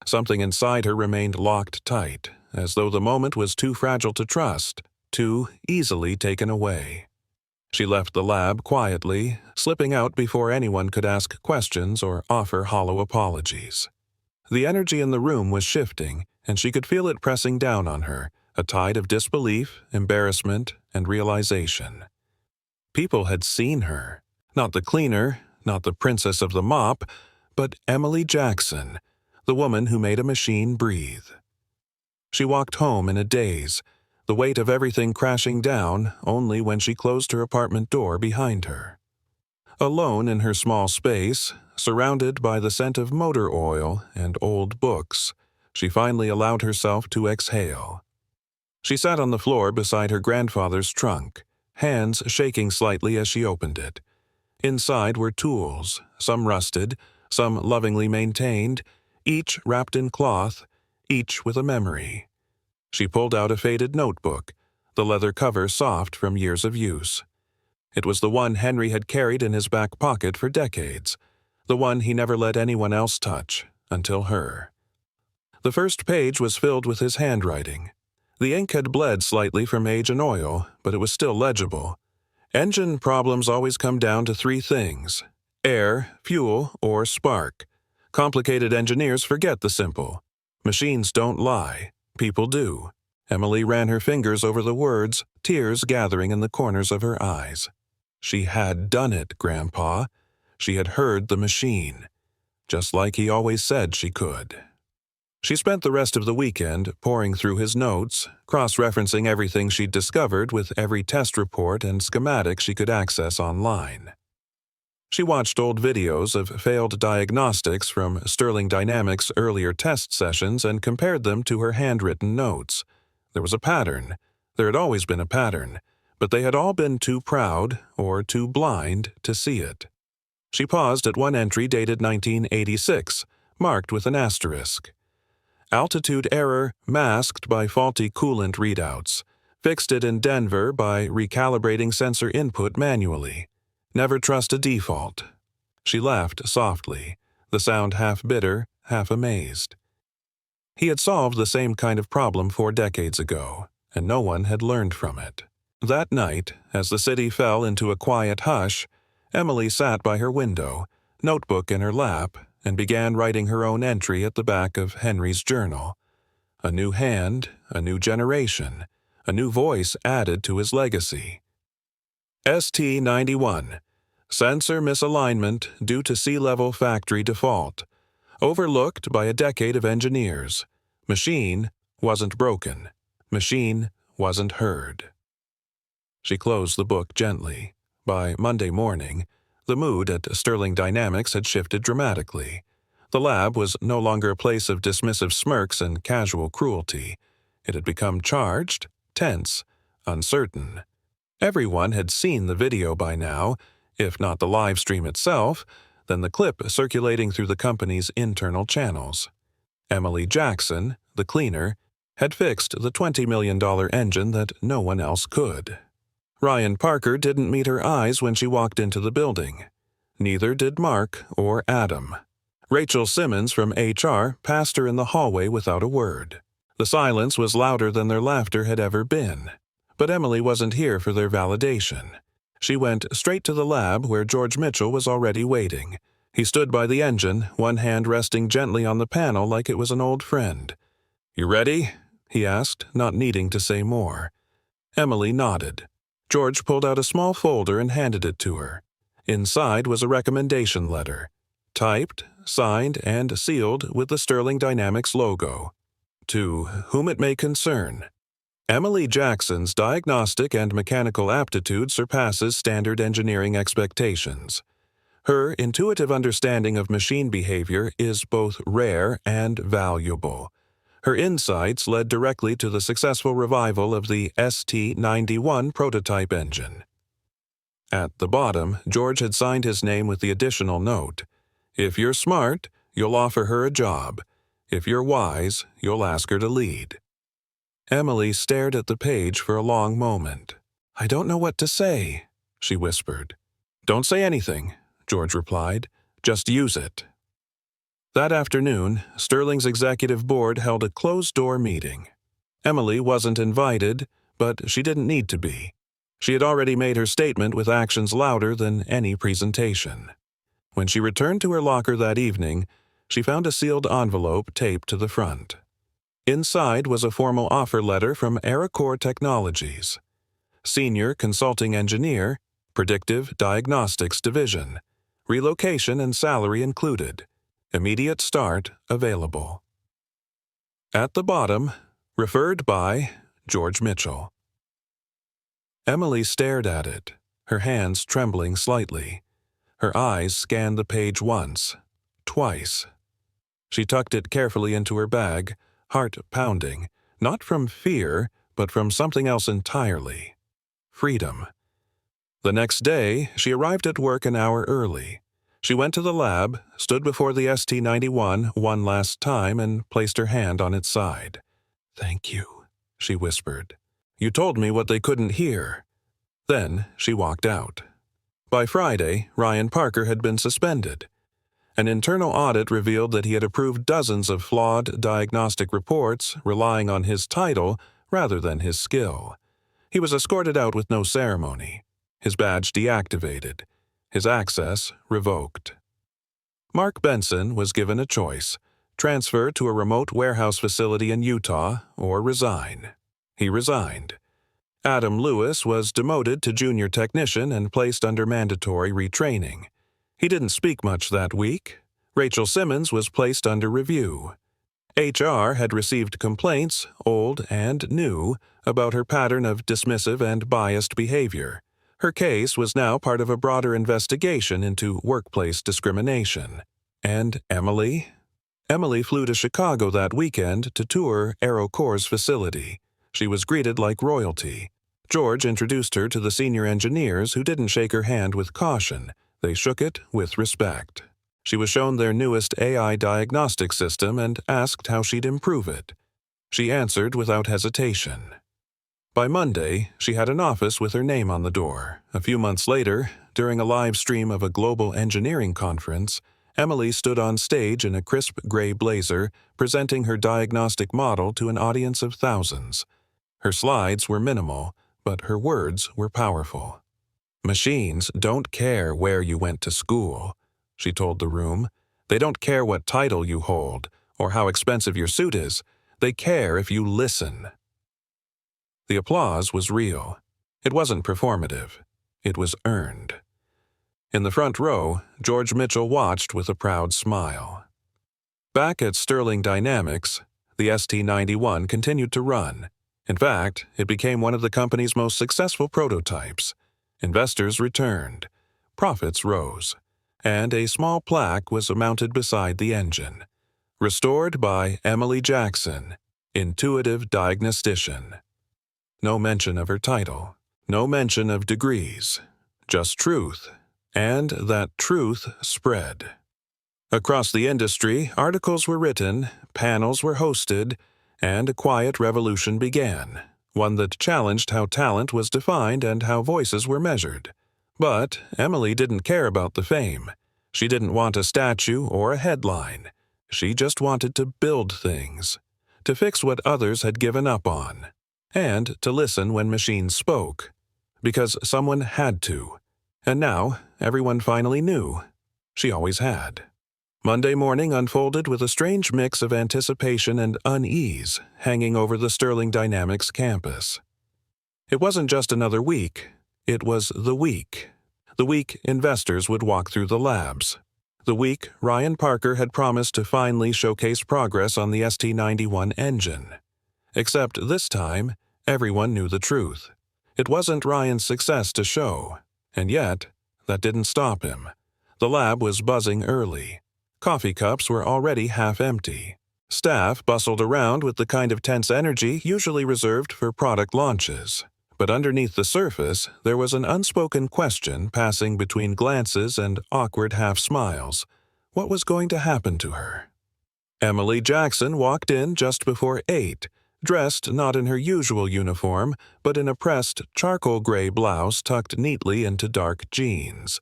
S1: Something inside her remained locked tight, as though the moment was too fragile to trust, too easily taken away. She left the lab quietly, slipping out before anyone could ask questions or offer hollow apologies. The energy in the room was shifting, and she could feel it pressing down on her, a tide of disbelief, embarrassment, and realization. People had seen her. Not the cleaner, not the princess of the mop, but Emily Jackson, the woman who made a machine breathe. She walked home in a daze, the weight of everything crashing down only when she closed her apartment door behind her. Alone in her small space, surrounded by the scent of motor oil and old books, she finally allowed herself to exhale. She sat on the floor beside her grandfather's trunk, hands shaking slightly as she opened it. Inside were tools, some rusted, some lovingly maintained, each wrapped in cloth, each with a memory. She pulled out a faded notebook, the leather cover soft from years of use. It was the one Henry had carried in his back pocket for decades, the one he never let anyone else touch, until her. The first page was filled with his handwriting. The ink had bled slightly from age and oil, but it was still legible. Engine problems always come down to three things: air, fuel, or spark. Complicated engineers forget the simple. Machines don't lie. People do. Emily ran her fingers over the words, tears gathering in the corners of her eyes. She had done it, Grandpa. She had heard the machine, just like he always said she could. She spent the rest of the weekend poring through his notes, cross-referencing everything she'd discovered with every test report and schematic she could access online. She watched old videos of failed diagnostics from Sterling Dynamics' earlier test sessions and compared them to her handwritten notes. There was a pattern. There had always been a pattern, but they had all been too proud or too blind to see it. She paused at one entry dated 1986, marked with an asterisk. Altitude error masked by faulty coolant readouts. Fixed it in Denver by recalibrating sensor input manually. Never trust a default. She laughed softly, the sound half bitter, half amazed. He had solved the same kind of problem 4 decades ago, and no one had learned from it. That night, as the city fell into a quiet hush, Emily sat by her window, notebook in her lap, and began writing her own entry at the back of Henry's journal. A new hand, a new generation, a new voice added to his legacy. ST-91. Sensor misalignment due to sea-level factory default. Overlooked by a decade of engineers. Machine wasn't broken. Machine wasn't heard. She closed the book gently. By Monday morning, the mood at Sterling Dynamics had shifted dramatically. The lab was no longer a place of dismissive smirks and casual cruelty. It had become charged, tense, uncertain. Everyone had seen the video by now, if not the live stream itself, then the clip circulating through the company's internal channels. Emily Jackson, the cleaner, had fixed the $20 million engine that no one else could. Ryan Parker didn't meet her eyes when she walked into the building. Neither did Mark or Adam. Rachel Simmons from HR passed her in the hallway without a word. The silence was louder than their laughter had ever been. But Emily wasn't here for their validation. She went straight to the lab where George Mitchell was already waiting. He stood by the engine, one hand resting gently on the panel like it was an old friend. "You ready?" he asked, not needing to say more. Emily nodded. George pulled out a small folder and handed it to her. Inside was a recommendation letter, typed, signed, and sealed with the Sterling Dynamics logo. To whom it may concern, Emily Jackson's diagnostic and mechanical aptitude surpasses standard engineering expectations. Her intuitive understanding of machine behavior is both rare and valuable. Her insights led directly to the successful revival of the ST-91 prototype engine. At the bottom, George had signed his name with the additional note, "If you're smart, you'll offer her a job. If you're wise, you'll ask her to lead." Emily stared at the page for a long moment. "I don't know what to say," she whispered. "Don't say anything," George replied. "Just use it." That afternoon, Sterling's executive board held a closed-door meeting. Emily wasn't invited, but she didn't need to be. She had already made her statement with actions louder than any presentation. When she returned to her locker that evening, she found a sealed envelope taped to the front. Inside was a formal offer letter from AeroCore Technologies. Senior Consulting Engineer, Predictive Diagnostics Division. Relocation and salary included. Immediate start available. At the bottom, referred by George Mitchell. Emily stared at it, her hands trembling slightly. Her eyes scanned the page once, twice. She tucked it carefully into her bag, heart pounding, not from fear, but from something else entirely. Freedom. The next day, she arrived at work an hour early. She went to the lab, stood before the ST-91 one last time, and placed her hand on its side. "Thank you," she whispered. "You told me what they couldn't hear." Then she walked out. By Friday, Ryan Parker had been suspended. An internal audit revealed that he had approved dozens of flawed diagnostic reports relying on his title rather than his skill. He was escorted out with no ceremony, his badge deactivated, his access revoked. Mark Benson was given a choice: transfer to a remote warehouse facility in Utah or resign. He resigned. Adam Lewis was demoted to junior technician and placed under mandatory retraining. He didn't speak much that week. Rachel Simmons was placed under review. HR had received complaints, old and new, about her pattern of dismissive and biased behavior. Her case was now part of a broader investigation into workplace discrimination. And Emily? Emily flew to Chicago that weekend to tour AeroCore's facility. She was greeted like royalty. George introduced her to the senior engineers, who didn't shake her hand with caution. They shook it with respect. She was shown their newest AI diagnostic system and asked how she'd improve it. She answered without hesitation. By Monday, she had an office with her name on the door. A few months later, during a live stream of a global engineering conference, Emily stood on stage in a crisp gray blazer, presenting her diagnostic model to an audience of thousands. Her slides were minimal, but her words were powerful. "Machines don't care where you went to school," she told the room. "They don't care what title you hold or how expensive your suit is. They care if you listen." The applause was real. It wasn't performative. It was earned. In the front row, George Mitchell watched with a proud smile. Back at Sterling Dynamics, the ST-91 continued to run. In fact, it became one of the company's most successful prototypes. Investors returned. Profits rose. And a small plaque was mounted beside the engine. Restored by Emily Jackson, Intuitive Diagnostician. No mention of her title. No mention of degrees. Just truth. And that truth spread. Across the industry, articles were written, panels were hosted, and a quiet revolution began, one that challenged how talent was defined and how voices were measured. But Emily didn't care about the fame. She didn't want a statue or a headline. She just wanted to build things, to fix what others had given up on, and to listen when machines spoke, because someone had to. And now, everyone finally knew. She always had. Monday morning unfolded with a strange mix of anticipation and unease hanging over the Sterling Dynamics campus. It wasn't just another week. It was the week. The week investors would walk through the labs. The week Ryan Parker had promised to finally showcase progress on the ST-91 engine. Except this time, Everyone knew the truth. It wasn't Ryan's success to show, and yet, that didn't stop him. The lab was buzzing early. Coffee cups were already half empty. Staff bustled around with the kind of tense energy usually reserved for product launches. But underneath the surface, there was an unspoken question passing between glances and awkward half-smiles. What was going to happen to her? Emily Jackson walked in just before 8, dressed not in her usual uniform, but in a pressed charcoal gray blouse tucked neatly into dark jeans.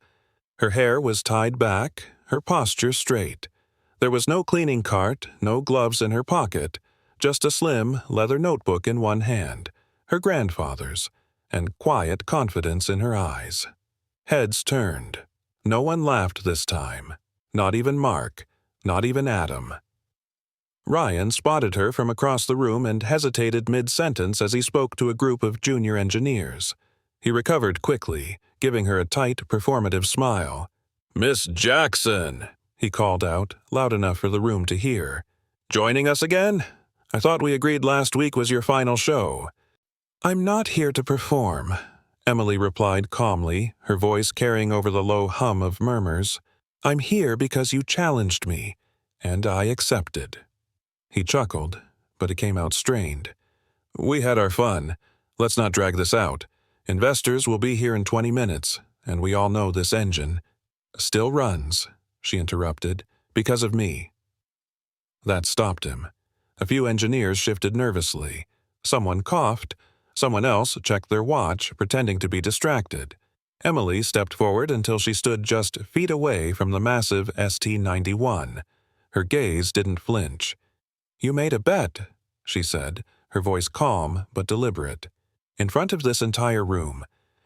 S1: Her hair was tied back, her posture straight. There was no cleaning cart, no gloves in her pocket, just a slim leather notebook in one hand, her grandfather's, and quiet confidence in her eyes. Heads turned. No one laughed this time. Not even Mark. Not even Adam. Ryan spotted her from across the room and hesitated mid-sentence as he spoke to a group of junior engineers. He recovered quickly, giving her a tight, performative smile. "Miss Jackson," he called out, loud enough for the room to hear. "Joining us again? I thought we agreed last week was your final show." "I'm not here to perform," Emily replied calmly, her voice carrying over the low hum of murmurs. "I'm here because you challenged me, and I accepted." He chuckled, but it came out strained. "We had our fun. Let's not drag this out. Investors will be here in 20 minutes, and we all know this engine still runs," she interrupted, "because of me." That stopped him. A few engineers shifted nervously. Someone coughed. Someone else checked their watch, pretending to be distracted. Emily stepped forward until she stood just feet away from the massive ST-91. Her gaze didn't flinch. "You made a bet," she said, her voice calm but deliberate. "In front of this entire room.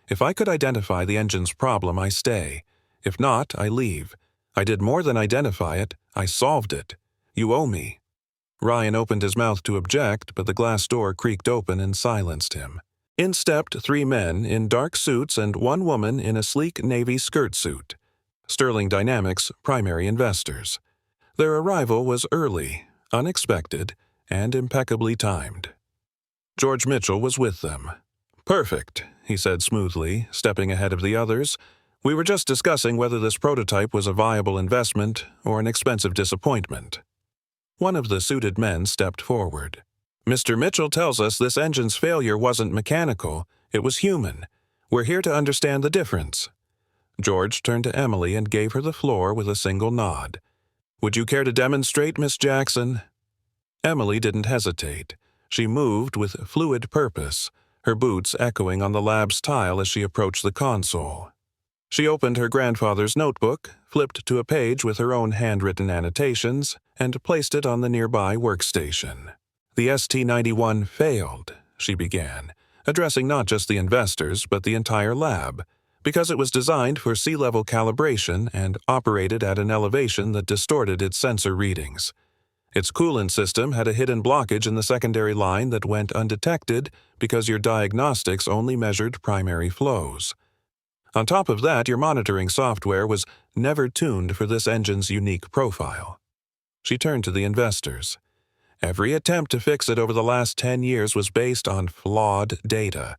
S1: If I could identify the engine's problem, I stay. If not, I leave. I did more than identify it. I solved it. You owe me." Ryan opened his mouth to object, but the glass door creaked open and silenced him. In stepped 3 men in dark suits and 1 woman in a sleek navy skirt suit. Sterling Dynamics' primary investors. Their arrival was early, unexpected, and impeccably timed. George Mitchell was with them. "Perfect," he said smoothly, stepping ahead of the others. "We were just discussing whether this prototype was a viable investment or an expensive disappointment." One of the suited men stepped forward. "Mr. Mitchell tells us this engine's failure wasn't mechanical, it was human. We're here to understand the difference." George turned to Emily and gave her the floor with a single nod. "Would you care to demonstrate, Miss Jackson?" Emily didn't hesitate. She moved with fluid purpose, her boots echoing on the lab's tile as she approached the console. She opened her grandfather's notebook, flipped to a page with her own handwritten annotations, and placed it on the nearby workstation. "The ST-91 failed," she began, addressing not just the investors but the entire lab, because it was designed for sea-level calibration and operated at an elevation that distorted its sensor readings. Its coolant system had a hidden blockage in the secondary line that went undetected because your diagnostics only measured primary flows. On top of that, your monitoring software was never tuned for this engine's unique profile. She turned to the investors. Every attempt to fix it over the last 10 years was based on flawed data.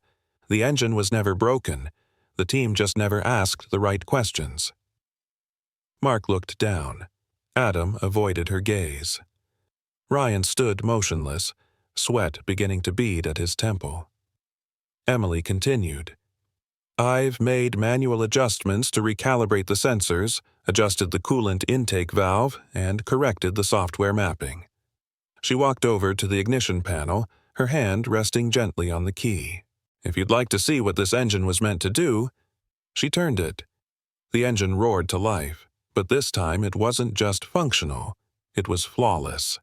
S1: The engine was never broken. The team just never asked the right questions. Mark looked down. Adam avoided her gaze. Ryan stood motionless, sweat beginning to bead at his temple. Emily continued. "I've made manual adjustments to recalibrate the sensors, adjusted the coolant intake valve, and corrected the software mapping." She walked over to the ignition panel, her hand resting gently on the key. "If you'd like to see what this engine was meant to do..." She turned it. The engine roared to life, but this time it wasn't just functional, it was flawless.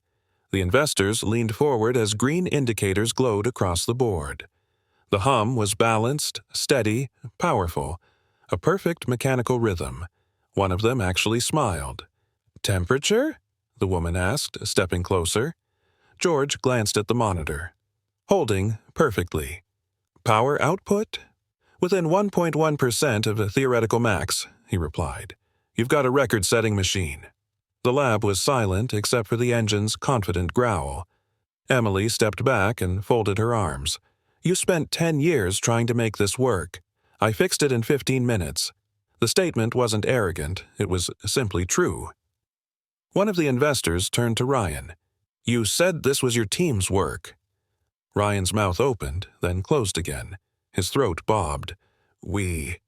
S1: The investors leaned forward as green indicators glowed across the board. The hum was balanced, steady, powerful, a perfect mechanical rhythm. One of them actually smiled. "Temperature?" the woman asked, stepping closer. George glanced at the monitor. "Holding perfectly." "Power output?" "Within 1.1% of a theoretical max," he replied. "You've got a record-setting machine." The lab was silent except for the engine's confident growl. Emily stepped back and folded her arms. You spent 10 years trying to make this work. I fixed it in 15 minutes. The statement wasn't arrogant, it was simply true. One of the investors turned to Ryan. You said this was your team's work. Ryan's mouth opened, then closed again. His throat bobbed. We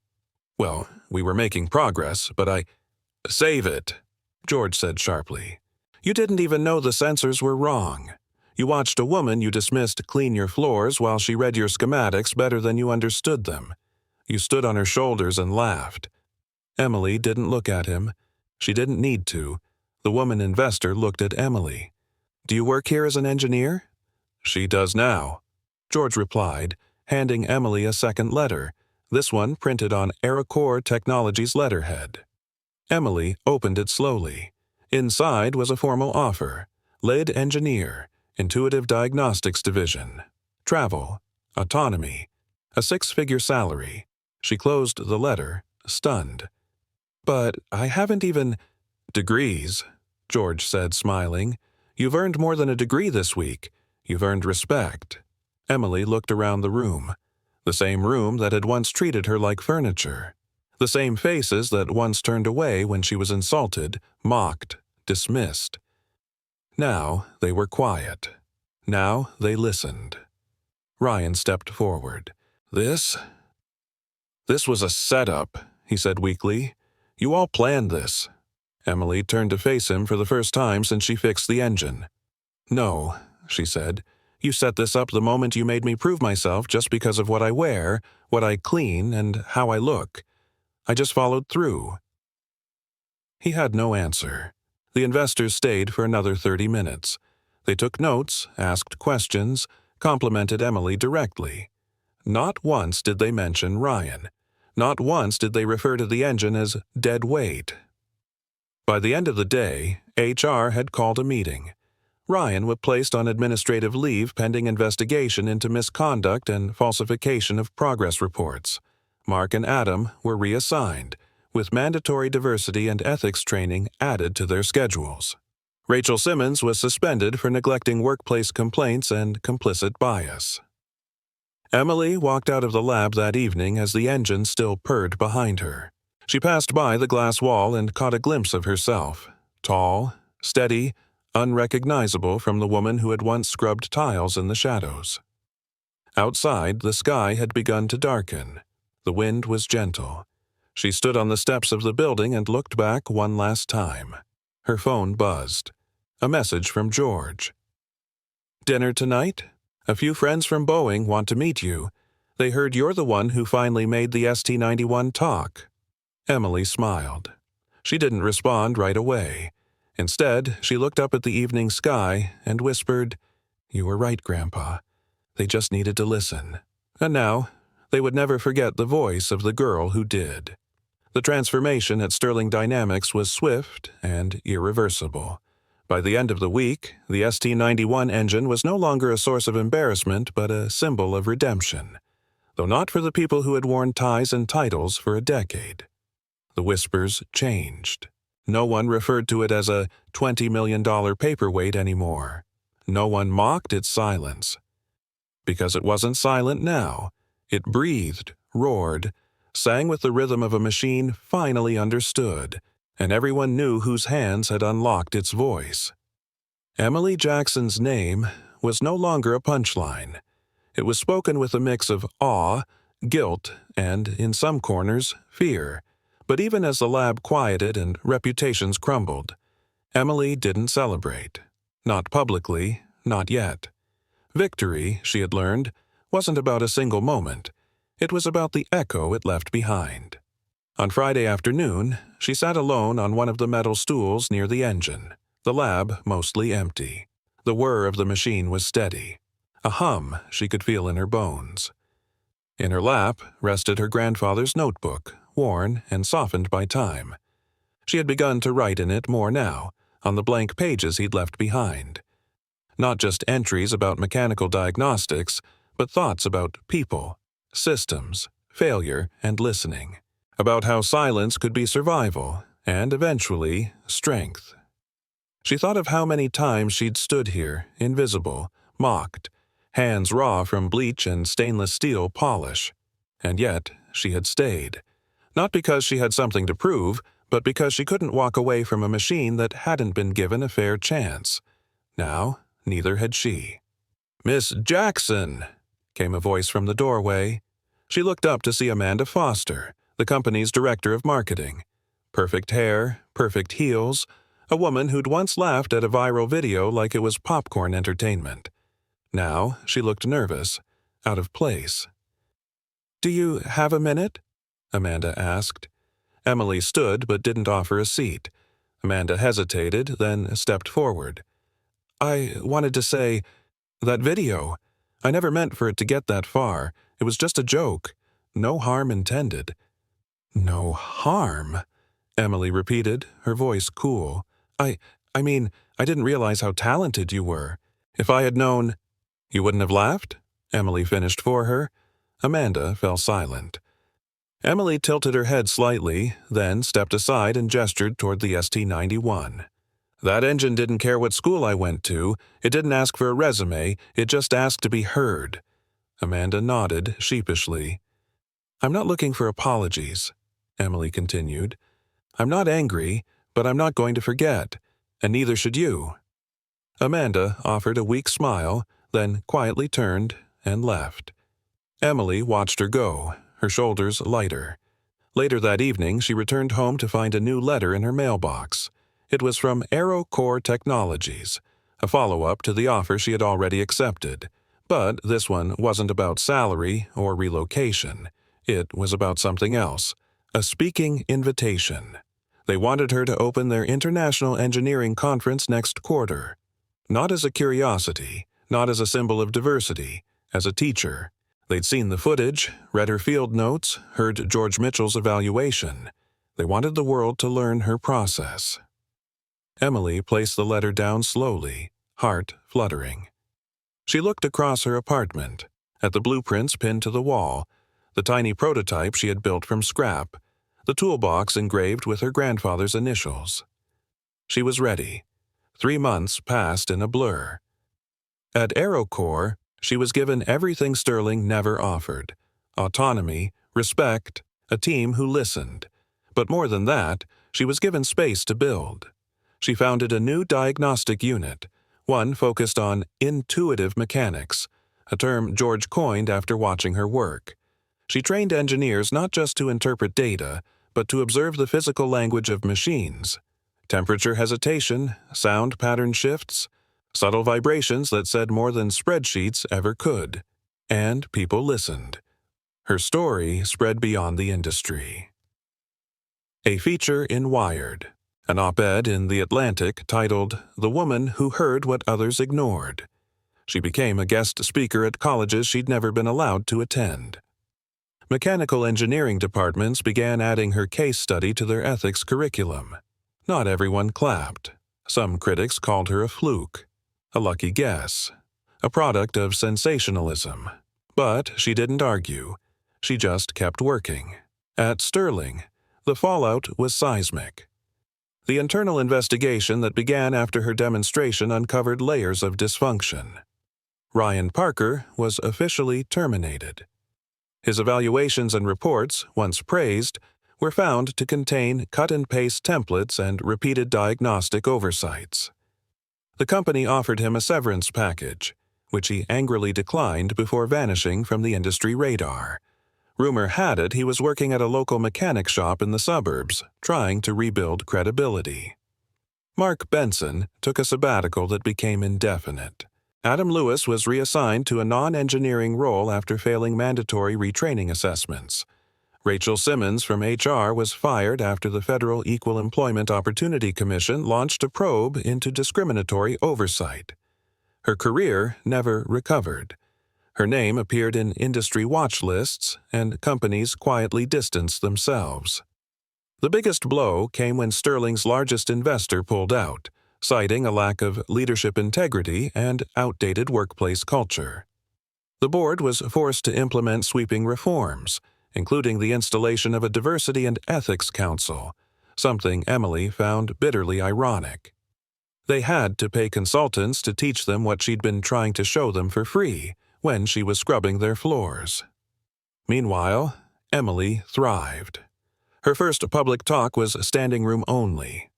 S1: were making progress, but I— Save it, George said sharply. You didn't even know the sensors were wrong. You watched a woman you dismissed clean your floors while she read your schematics better than you understood them. You stood on her shoulders and laughed. Emily didn't look at him. She didn't need to. The woman investor looked at Emily. Do you work here as an engineer? She does now, George replied, handing Emily a second letter, this one printed on AeroCore Technologies letterhead. Emily opened it slowly. Inside was a formal offer. Lead engineer, Intuitive Diagnostics Division. Travel, autonomy, a 6-figure salary. She closed the letter, stunned. But I haven't even— Degrees, George said, smiling. You've earned more than a degree this week. You've earned respect. Emily looked around the room. The same room that had once treated her like furniture. The same faces that once turned away when she was insulted, mocked, dismissed. Now they were quiet. Now they listened. Ryan stepped forward. This was a setup, he said weakly. You all planned this. Emily turned to face him for the first time since she fixed the engine. No, she said. You set this up the moment you made me prove myself just because of what I wear, what I clean, and how I look. I just followed through. He had no answer. The investors stayed for another 30 minutes. They took notes, asked questions, complimented Emily directly. Not once did they mention Ryan. Not once did they refer to the engine as dead weight. By the end of the day, HR had called a meeting. Ryan was placed on administrative leave pending investigation into misconduct and falsification of progress reports. Mark and Adam were reassigned, with mandatory diversity and ethics training added to their schedules. Rachel Simmons was suspended for neglecting workplace complaints and complicit bias. Emily walked out of the lab that evening as the engine still purred behind her. She passed by the glass wall and caught a glimpse of herself, tall, steady, unrecognizable from the woman who had once scrubbed tiles in the shadows. Outside, the sky had begun to darken. The wind was gentle. She stood on the steps of the building and looked back one last time. Her phone buzzed. A message from George. Dinner tonight? A few friends from Boeing want to meet you. They heard you're the one who finally made the ST-91 talk. Emily smiled. She didn't respond right away. Instead, she looked up at the evening sky and whispered, You were right, Grandpa. They just needed to listen. And now, they would never forget the voice of the girl who did. The transformation at Sterling Dynamics was swift and irreversible. By the end of the week, the ST-91 engine was no longer a source of embarrassment but a symbol of redemption, though not for the people who had worn ties and titles for a decade. The whispers changed. No one referred to it as a $20 million paperweight anymore. No one mocked its silence. Because it wasn't silent now. It breathed, roared, sang with the rhythm of a machine finally understood, and everyone knew whose hands had unlocked its voice. Emily Jackson's name was no longer a punchline. It was spoken with a mix of awe, guilt, and, in some corners, fear. But even as the lab quieted and reputations crumbled, Emily didn't celebrate. Not publicly, not yet. Victory, she had learned, wasn't about a single moment. It was about the echo it left behind. On Friday afternoon, she sat alone on one of the metal stools near the engine, the lab mostly empty. The whir of the machine was steady. A hum she could feel in her bones. In her lap rested her grandfather's notebook, worn and softened by time. She had begun to write in it more now, on the blank pages he'd left behind. Not just entries about mechanical diagnostics, but thoughts about people, systems, failure, and listening. About how silence could be survival, and eventually, strength. She thought of how many times she'd stood here, invisible, mocked, hands raw from bleach and stainless steel polish. And yet, she had stayed. Not because she had something to prove, but because she couldn't walk away from a machine that hadn't been given a fair chance. Now, neither had she. "Miss Jackson," came a voice from the doorway. She looked up to see Amanda Foster, the company's director of marketing. Perfect hair, perfect heels, a woman who'd once laughed at a viral video like it was popcorn entertainment. Now, she looked nervous, out of place. "Do you have a minute?" Amanda asked. Emily stood but didn't offer a seat. Amanda hesitated, then stepped forward. "I wanted to say, that video. I never meant for it to get that far. It was just a joke. No harm intended." "No harm?" Emily repeated, her voice cool. I mean, I didn't realize how talented you were. If I had known—" "You wouldn't have laughed?" Emily finished for her. Amanda fell silent. Emily tilted her head slightly, then stepped aside and gestured toward the ST-91. "That engine didn't care what school I went to. It didn't ask for a resume. It just asked to be heard." Amanda nodded sheepishly. "I'm not looking for apologies," Emily continued. "I'm not angry, but I'm not going to forget, and neither should you." Amanda offered a weak smile, then quietly turned and left. Emily watched her go, her shoulders lighter. Later that evening, she returned home to find a new letter in her mailbox. It was from AeroCore Technologies, a follow-up to the offer she had already accepted. But this one wasn't about salary or relocation. It was about something else, a speaking invitation. They wanted her to open their International Engineering Conference next quarter. Not as a curiosity, not as a symbol of diversity, as a teacher. They'd seen the footage, read her field notes, heard George Mitchell's evaluation. They wanted the world to learn her process. Emily placed the letter down slowly, heart fluttering. She looked across her apartment, at the blueprints pinned to the wall, the tiny prototype she had built from scrap, the toolbox engraved with her grandfather's initials. She was ready. 3 months passed in a blur. At AeroCore, she was given everything Sterling never offered: autonomy, respect, a team who listened. But more than that, she was given space to build. She founded a new diagnostic unit, one focused on intuitive mechanics, a term George coined after watching her work. She trained engineers not just to interpret data, but to observe the physical language of machines. Temperature hesitation, sound pattern shifts, subtle vibrations that said more than spreadsheets ever could. And people listened. Her story spread beyond the industry. A feature in Wired. An op-ed in The Atlantic titled "The Woman Who Heard What Others Ignored." She became a guest speaker at colleges she'd never been allowed to attend. Mechanical engineering departments began adding her case study to their ethics curriculum. Not everyone clapped. Some critics called her a fluke, a lucky guess, a product of sensationalism. But she didn't argue. She just kept working. At Sterling, the fallout was seismic. The internal investigation that began after her demonstration uncovered layers of dysfunction. Ryan Parker was officially terminated. His evaluations and reports, once praised, were found to contain cut-and-paste templates and repeated diagnostic oversights. The company offered him a severance package, which he angrily declined before vanishing from the industry radar. Rumor had it he was working at a local mechanic shop in the suburbs, trying to rebuild credibility. Mark Benson took a sabbatical that became indefinite. Adam Lewis was reassigned to a non-engineering role after failing mandatory retraining assessments. Rachel Simmons from HR was fired after the Federal Equal Employment Opportunity Commission launched a probe into discriminatory oversight. Her career never recovered. Her name appeared in industry watch lists, and companies quietly distanced themselves. The biggest blow came when Sterling's largest investor pulled out, citing a lack of leadership integrity and outdated workplace culture. The board was forced to implement sweeping reforms, including the installation of a diversity and ethics council, something Emily found bitterly ironic. They had to pay consultants to teach them what she'd been trying to show them for free, when she was scrubbing their floors. Meanwhile, Emily thrived. Her first public talk was standing room only.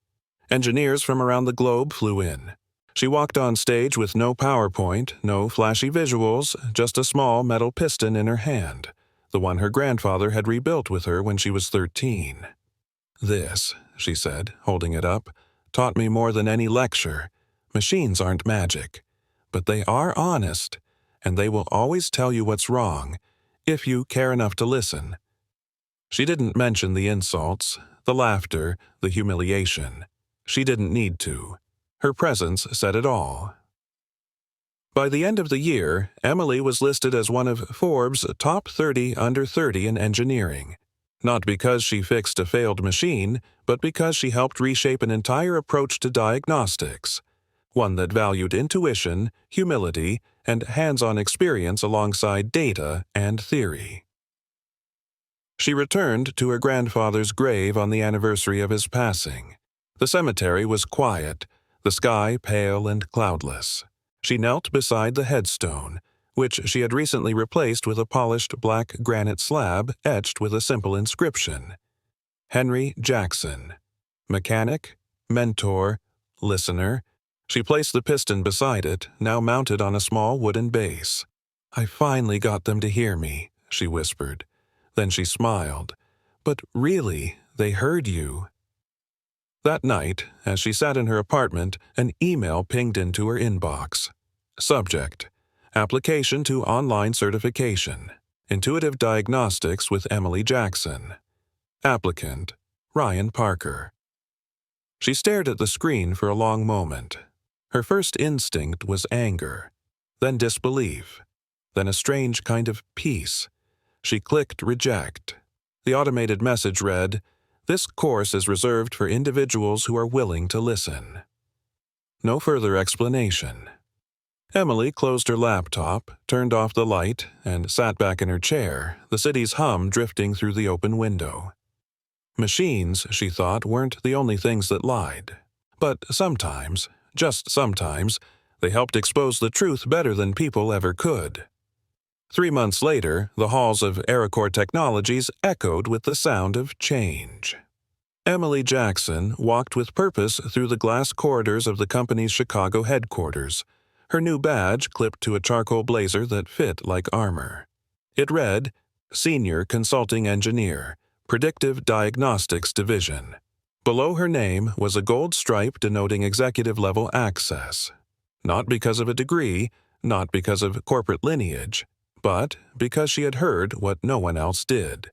S1: Engineers from around the globe flew in. She walked on stage with no PowerPoint, no flashy visuals, just a small metal piston in her hand, the one her grandfather had rebuilt with her when she was 13. "This," she said, holding it up, "taught me more than any lecture. Machines aren't magic, but they are honest, and they will always tell you what's wrong, if you care enough to listen." She didn't mention the insults, the laughter, the humiliation. She didn't need to. Her presence said it all. By the end of the year, Emily was listed as one of Forbes' top 30 under 30 in engineering. Not because she fixed a failed machine, but because she helped reshape an entire approach to diagnostics, one that valued intuition, humility, and hands-on experience alongside data and theory. She returned to her grandfather's grave on the anniversary of his passing. The cemetery was quiet, the sky pale and cloudless. She knelt beside the headstone, which she had recently replaced with a polished black granite slab etched with a simple inscription: Henry Jackson, mechanic, mentor, listener. She placed the piston beside it, now mounted on a small wooden base. "I finally got them to hear me," she whispered. Then she smiled. "But really, they heard you." That night, as she sat in her apartment, an email pinged into her inbox. Subject: Application to online certification. Intuitive Diagnostics with Emily Jackson. Applicant: Ryan Parker. She stared at the screen for a long moment. Her first instinct was anger, then disbelief, then a strange kind of peace. She clicked reject. The automated message read, "This course is reserved for individuals who are willing to listen." No further explanation. Emily closed her laptop, turned off the light, and sat back in her chair, the city's hum drifting through the open window. Machines, she thought, weren't the only things that lied. But sometimes, just sometimes, they helped expose the truth better than people ever could. 3 months later, the halls of AeroCore Technologies echoed with the sound of change. Emily Jackson walked with purpose through the glass corridors of the company's Chicago headquarters, her new badge clipped to a charcoal blazer that fit like armor. It read, Senior Consulting Engineer, Predictive Diagnostics Division. Below her name was a gold stripe denoting executive-level access. Not because of a degree, not because of corporate lineage, but because she had heard what no one else did.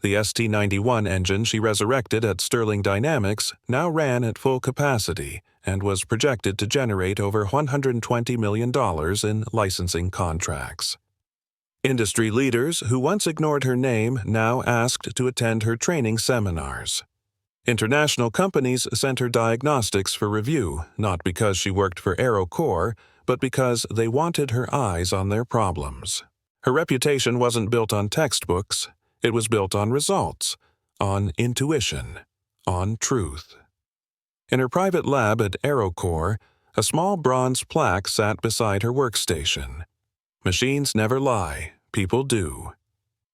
S1: The ST-91 engine she resurrected at Sterling Dynamics now ran at full capacity and was projected to generate over $120 million in licensing contracts. Industry leaders who once ignored her name now asked to attend her training seminars. International companies sent her diagnostics for review, not because she worked for AeroCore, but because they wanted her eyes on their problems. Her reputation wasn't built on textbooks. It was built on results, on intuition, on truth. In her private lab at AeroCore, a small bronze plaque sat beside her workstation. Machines never lie, people do.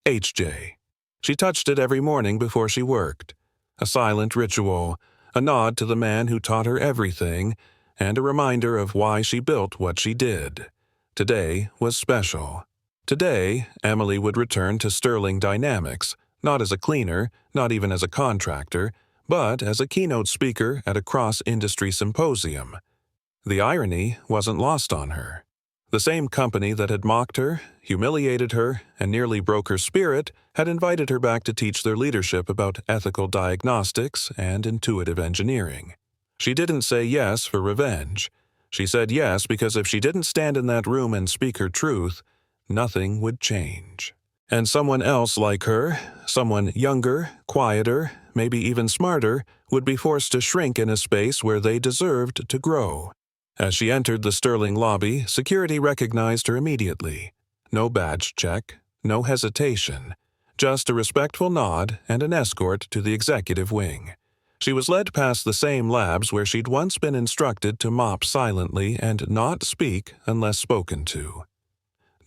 S1: HJ. She touched it every morning before she worked. A silent ritual, a nod to the man who taught her everything, and a reminder of why she built what she did. Today was special. Today, Emily would return to Sterling Dynamics, not as a cleaner, not even as a contractor, but as a keynote speaker at a cross-industry symposium. The irony wasn't lost on her. The same company that had mocked her, humiliated her, and nearly broke her spirit had invited her back to teach their leadership about ethical diagnostics and intuitive engineering. She didn't say yes for revenge. She said yes because if she didn't stand in that room and speak her truth, nothing would change. And someone else like her, someone younger, quieter, maybe even smarter, would be forced to shrink in a space where they deserved to grow. As she entered the Sterling lobby, security recognized her immediately. No badge check, no hesitation, just a respectful nod and an escort to the executive wing. She was led past the same labs where she'd once been instructed to mop silently and not speak unless spoken to.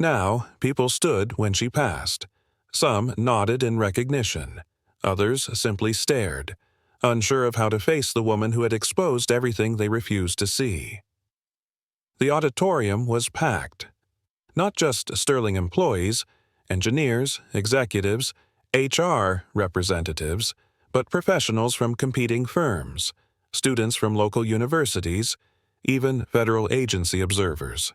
S1: Now, people stood when she passed. Some nodded in recognition. Others simply stared, unsure of how to face the woman who had exposed everything they refused to see. The auditorium was packed. Not just Sterling employees, engineers, executives, HR representatives, but professionals from competing firms, students from local universities, even federal agency observers.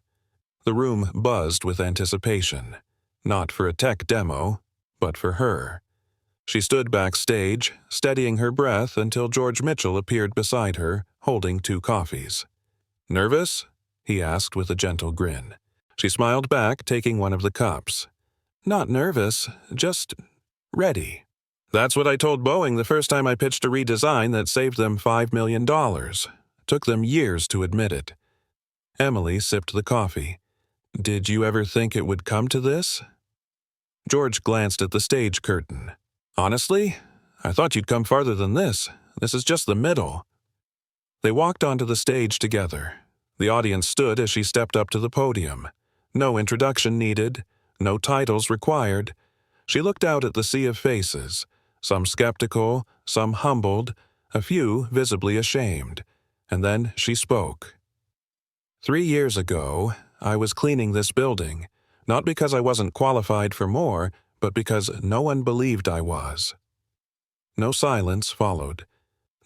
S1: The room buzzed with anticipation, not for a tech demo, but for her. She stood backstage, steadying her breath until George Mitchell appeared beside her, holding 2 coffees. "Nervous?" he asked with a gentle grin. She smiled back, taking one of the cups. "Not nervous, just ready." "That's what I told Boeing the first time I pitched a redesign that saved them $5 million. Took them years to admit it." Emily sipped the coffee. "Did you ever think it would come to this?" George glanced at the stage curtain. "Honestly, I thought you'd come farther than this. This is just the middle." They walked onto the stage together. The audience stood as she stepped up to the podium. No introduction needed, no titles required. She looked out at the sea of faces, some skeptical, some humbled, a few visibly ashamed, and then she spoke. 3 years ago, I was cleaning this building, not because I wasn't qualified for more, but because no one believed I was." No silence followed.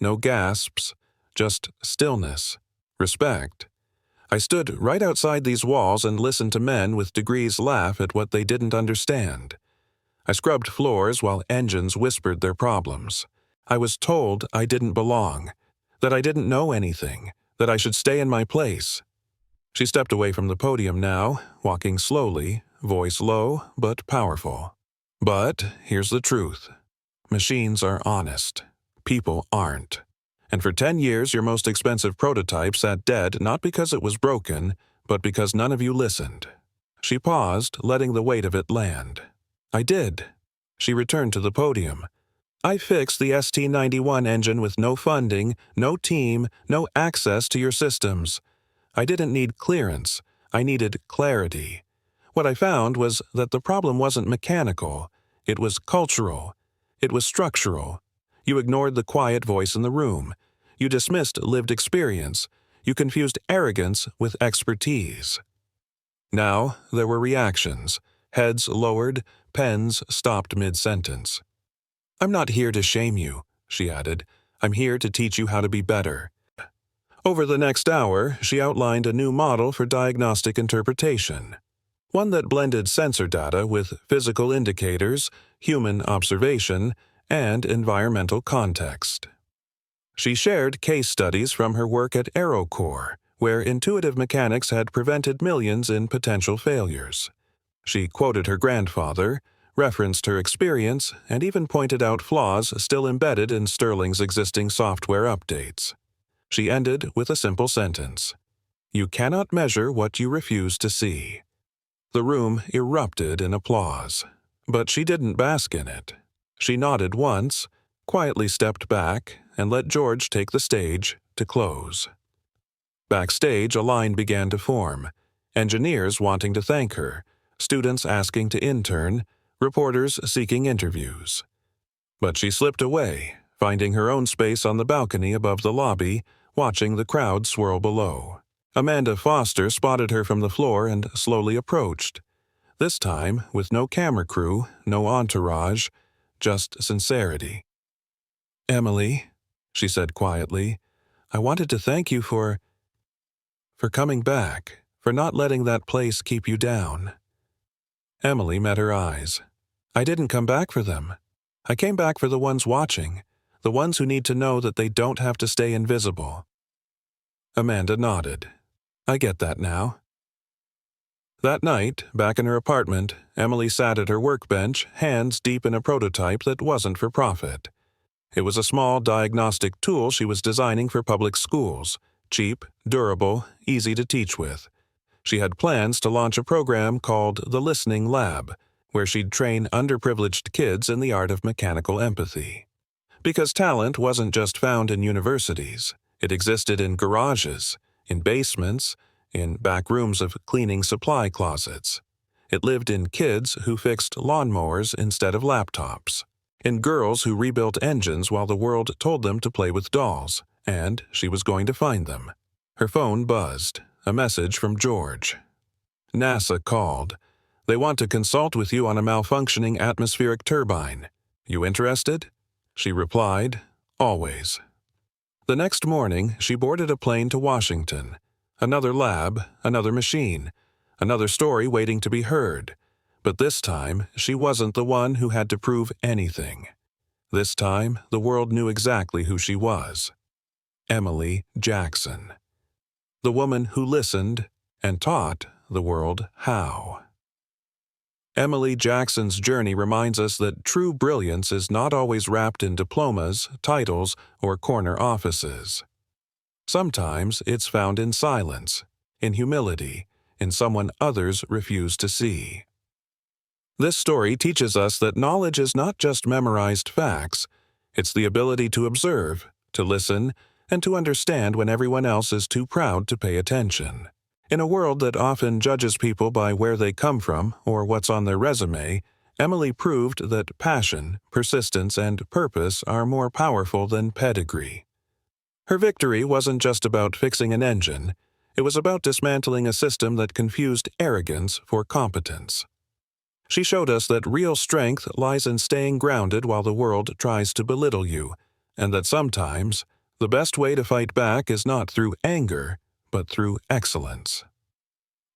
S1: No gasps, just stillness, respect. "I stood right outside these walls and listened to men with degrees laugh at what they didn't understand. I scrubbed floors while engines whispered their problems. I was told I didn't belong, that I didn't know anything, that I should stay in my place." She stepped away from the podium now, walking slowly, voice low but powerful. "But here's the truth. Machines are honest. People aren't. And for 10 years your most expensive prototype sat dead not because it was broken, but because none of you listened." She paused, letting the weight of it land. "I did." She returned to the podium. "I fixed the ST-91 engine with no funding, no team, no access to your systems. I didn't need clearance. I needed clarity. What I found was that the problem wasn't mechanical. It was cultural. It was structural. You ignored the quiet voice in the room. You dismissed lived experience. You confused arrogance with expertise." Now there were reactions. Heads lowered, pens stopped mid-sentence. "I'm not here to shame you," she added. "I'm here to teach you how to be better." Over the next hour, she outlined a new model for diagnostic interpretation, one that blended sensor data with physical indicators, human observation, and environmental context. She shared case studies from her work at AeroCore, where intuitive mechanics had prevented millions in potential failures. She quoted her grandfather, referenced her experience, and even pointed out flaws still embedded in Sterling's existing software updates. She ended with a simple sentence: "You cannot measure what you refuse to see." The room erupted in applause, but she didn't bask in it. She nodded once, quietly stepped back, and let George take the stage to close. Backstage, a line began to form, engineers wanting to thank her, students asking to intern, reporters seeking interviews. But she slipped away, finding her own space on the balcony above the lobby, watching the crowd swirl below. Amanda Foster spotted her from the floor and slowly approached. This time, with no camera crew, no entourage, just sincerity. "Emily," she said quietly, "I wanted to thank you for coming back, for not letting that place keep you down." Emily met her eyes. "I didn't come back for them. I came back for the ones watching, the ones who need to know that they don't have to stay invisible." Amanda nodded. "I get that now." That night, back in her apartment, Emily sat at her workbench, hands deep in a prototype that wasn't for profit. It was a small diagnostic tool she was designing for public schools, cheap, durable, easy to teach with. She had plans to launch a program called the Listening Lab, where she'd train underprivileged kids in the art of mechanical empathy. Because talent wasn't just found in universities. It existed in garages, in basements, in back rooms of cleaning supply closets. It lived in kids who fixed lawnmowers instead of laptops, in girls who rebuilt engines while the world told them to play with dolls, and she was going to find them. Her phone buzzed, a message from George. NASA called. They want to consult with you on a malfunctioning atmospheric turbine. You interested? She replied, always. The next morning, she boarded a plane to Washington. Another lab, another machine, another story waiting to be heard. But this time, she wasn't the one who had to prove anything. This time, the world knew exactly who she was. Emily Jackson. The woman who listened and taught the world how. Emily Jackson's journey reminds us that true brilliance is not always wrapped in diplomas, titles, or corner offices. Sometimes it's found in silence, in humility, in someone others refuse to see. This story teaches us that knowledge is not just memorized facts, it's the ability to observe, to listen, and to understand when everyone else is too proud to pay attention. In a world that often judges people by where they come from or what's on their resume, Emily proved that passion, persistence, and purpose are more powerful than pedigree. Her victory wasn't just about fixing an engine, it was about dismantling a system that confused arrogance for competence. She showed us that real strength lies in staying grounded while the world tries to belittle you, and that sometimes the best way to fight back is not through anger, but through excellence.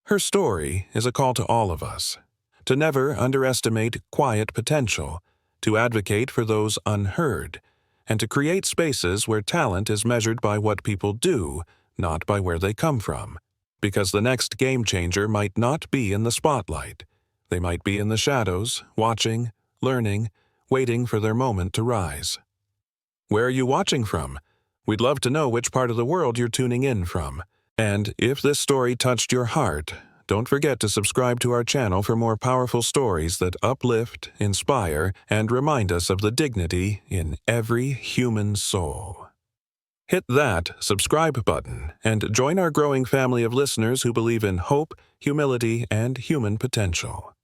S1: Her story is a call to all of us, to never underestimate quiet potential, to advocate for those unheard, and to create spaces where talent is measured by what people do, not by where they come from. Because the next game changer might not be in the spotlight. They might be in the shadows, watching, learning, waiting for their moment to rise. Where are you watching from? We'd love to know which part of the world you're tuning in from. And if this story touched your heart, don't forget to subscribe to our channel for more powerful stories that uplift, inspire, and remind us of the dignity in every human soul. Hit that subscribe button and join our growing family of listeners who believe in hope, humility, and human potential.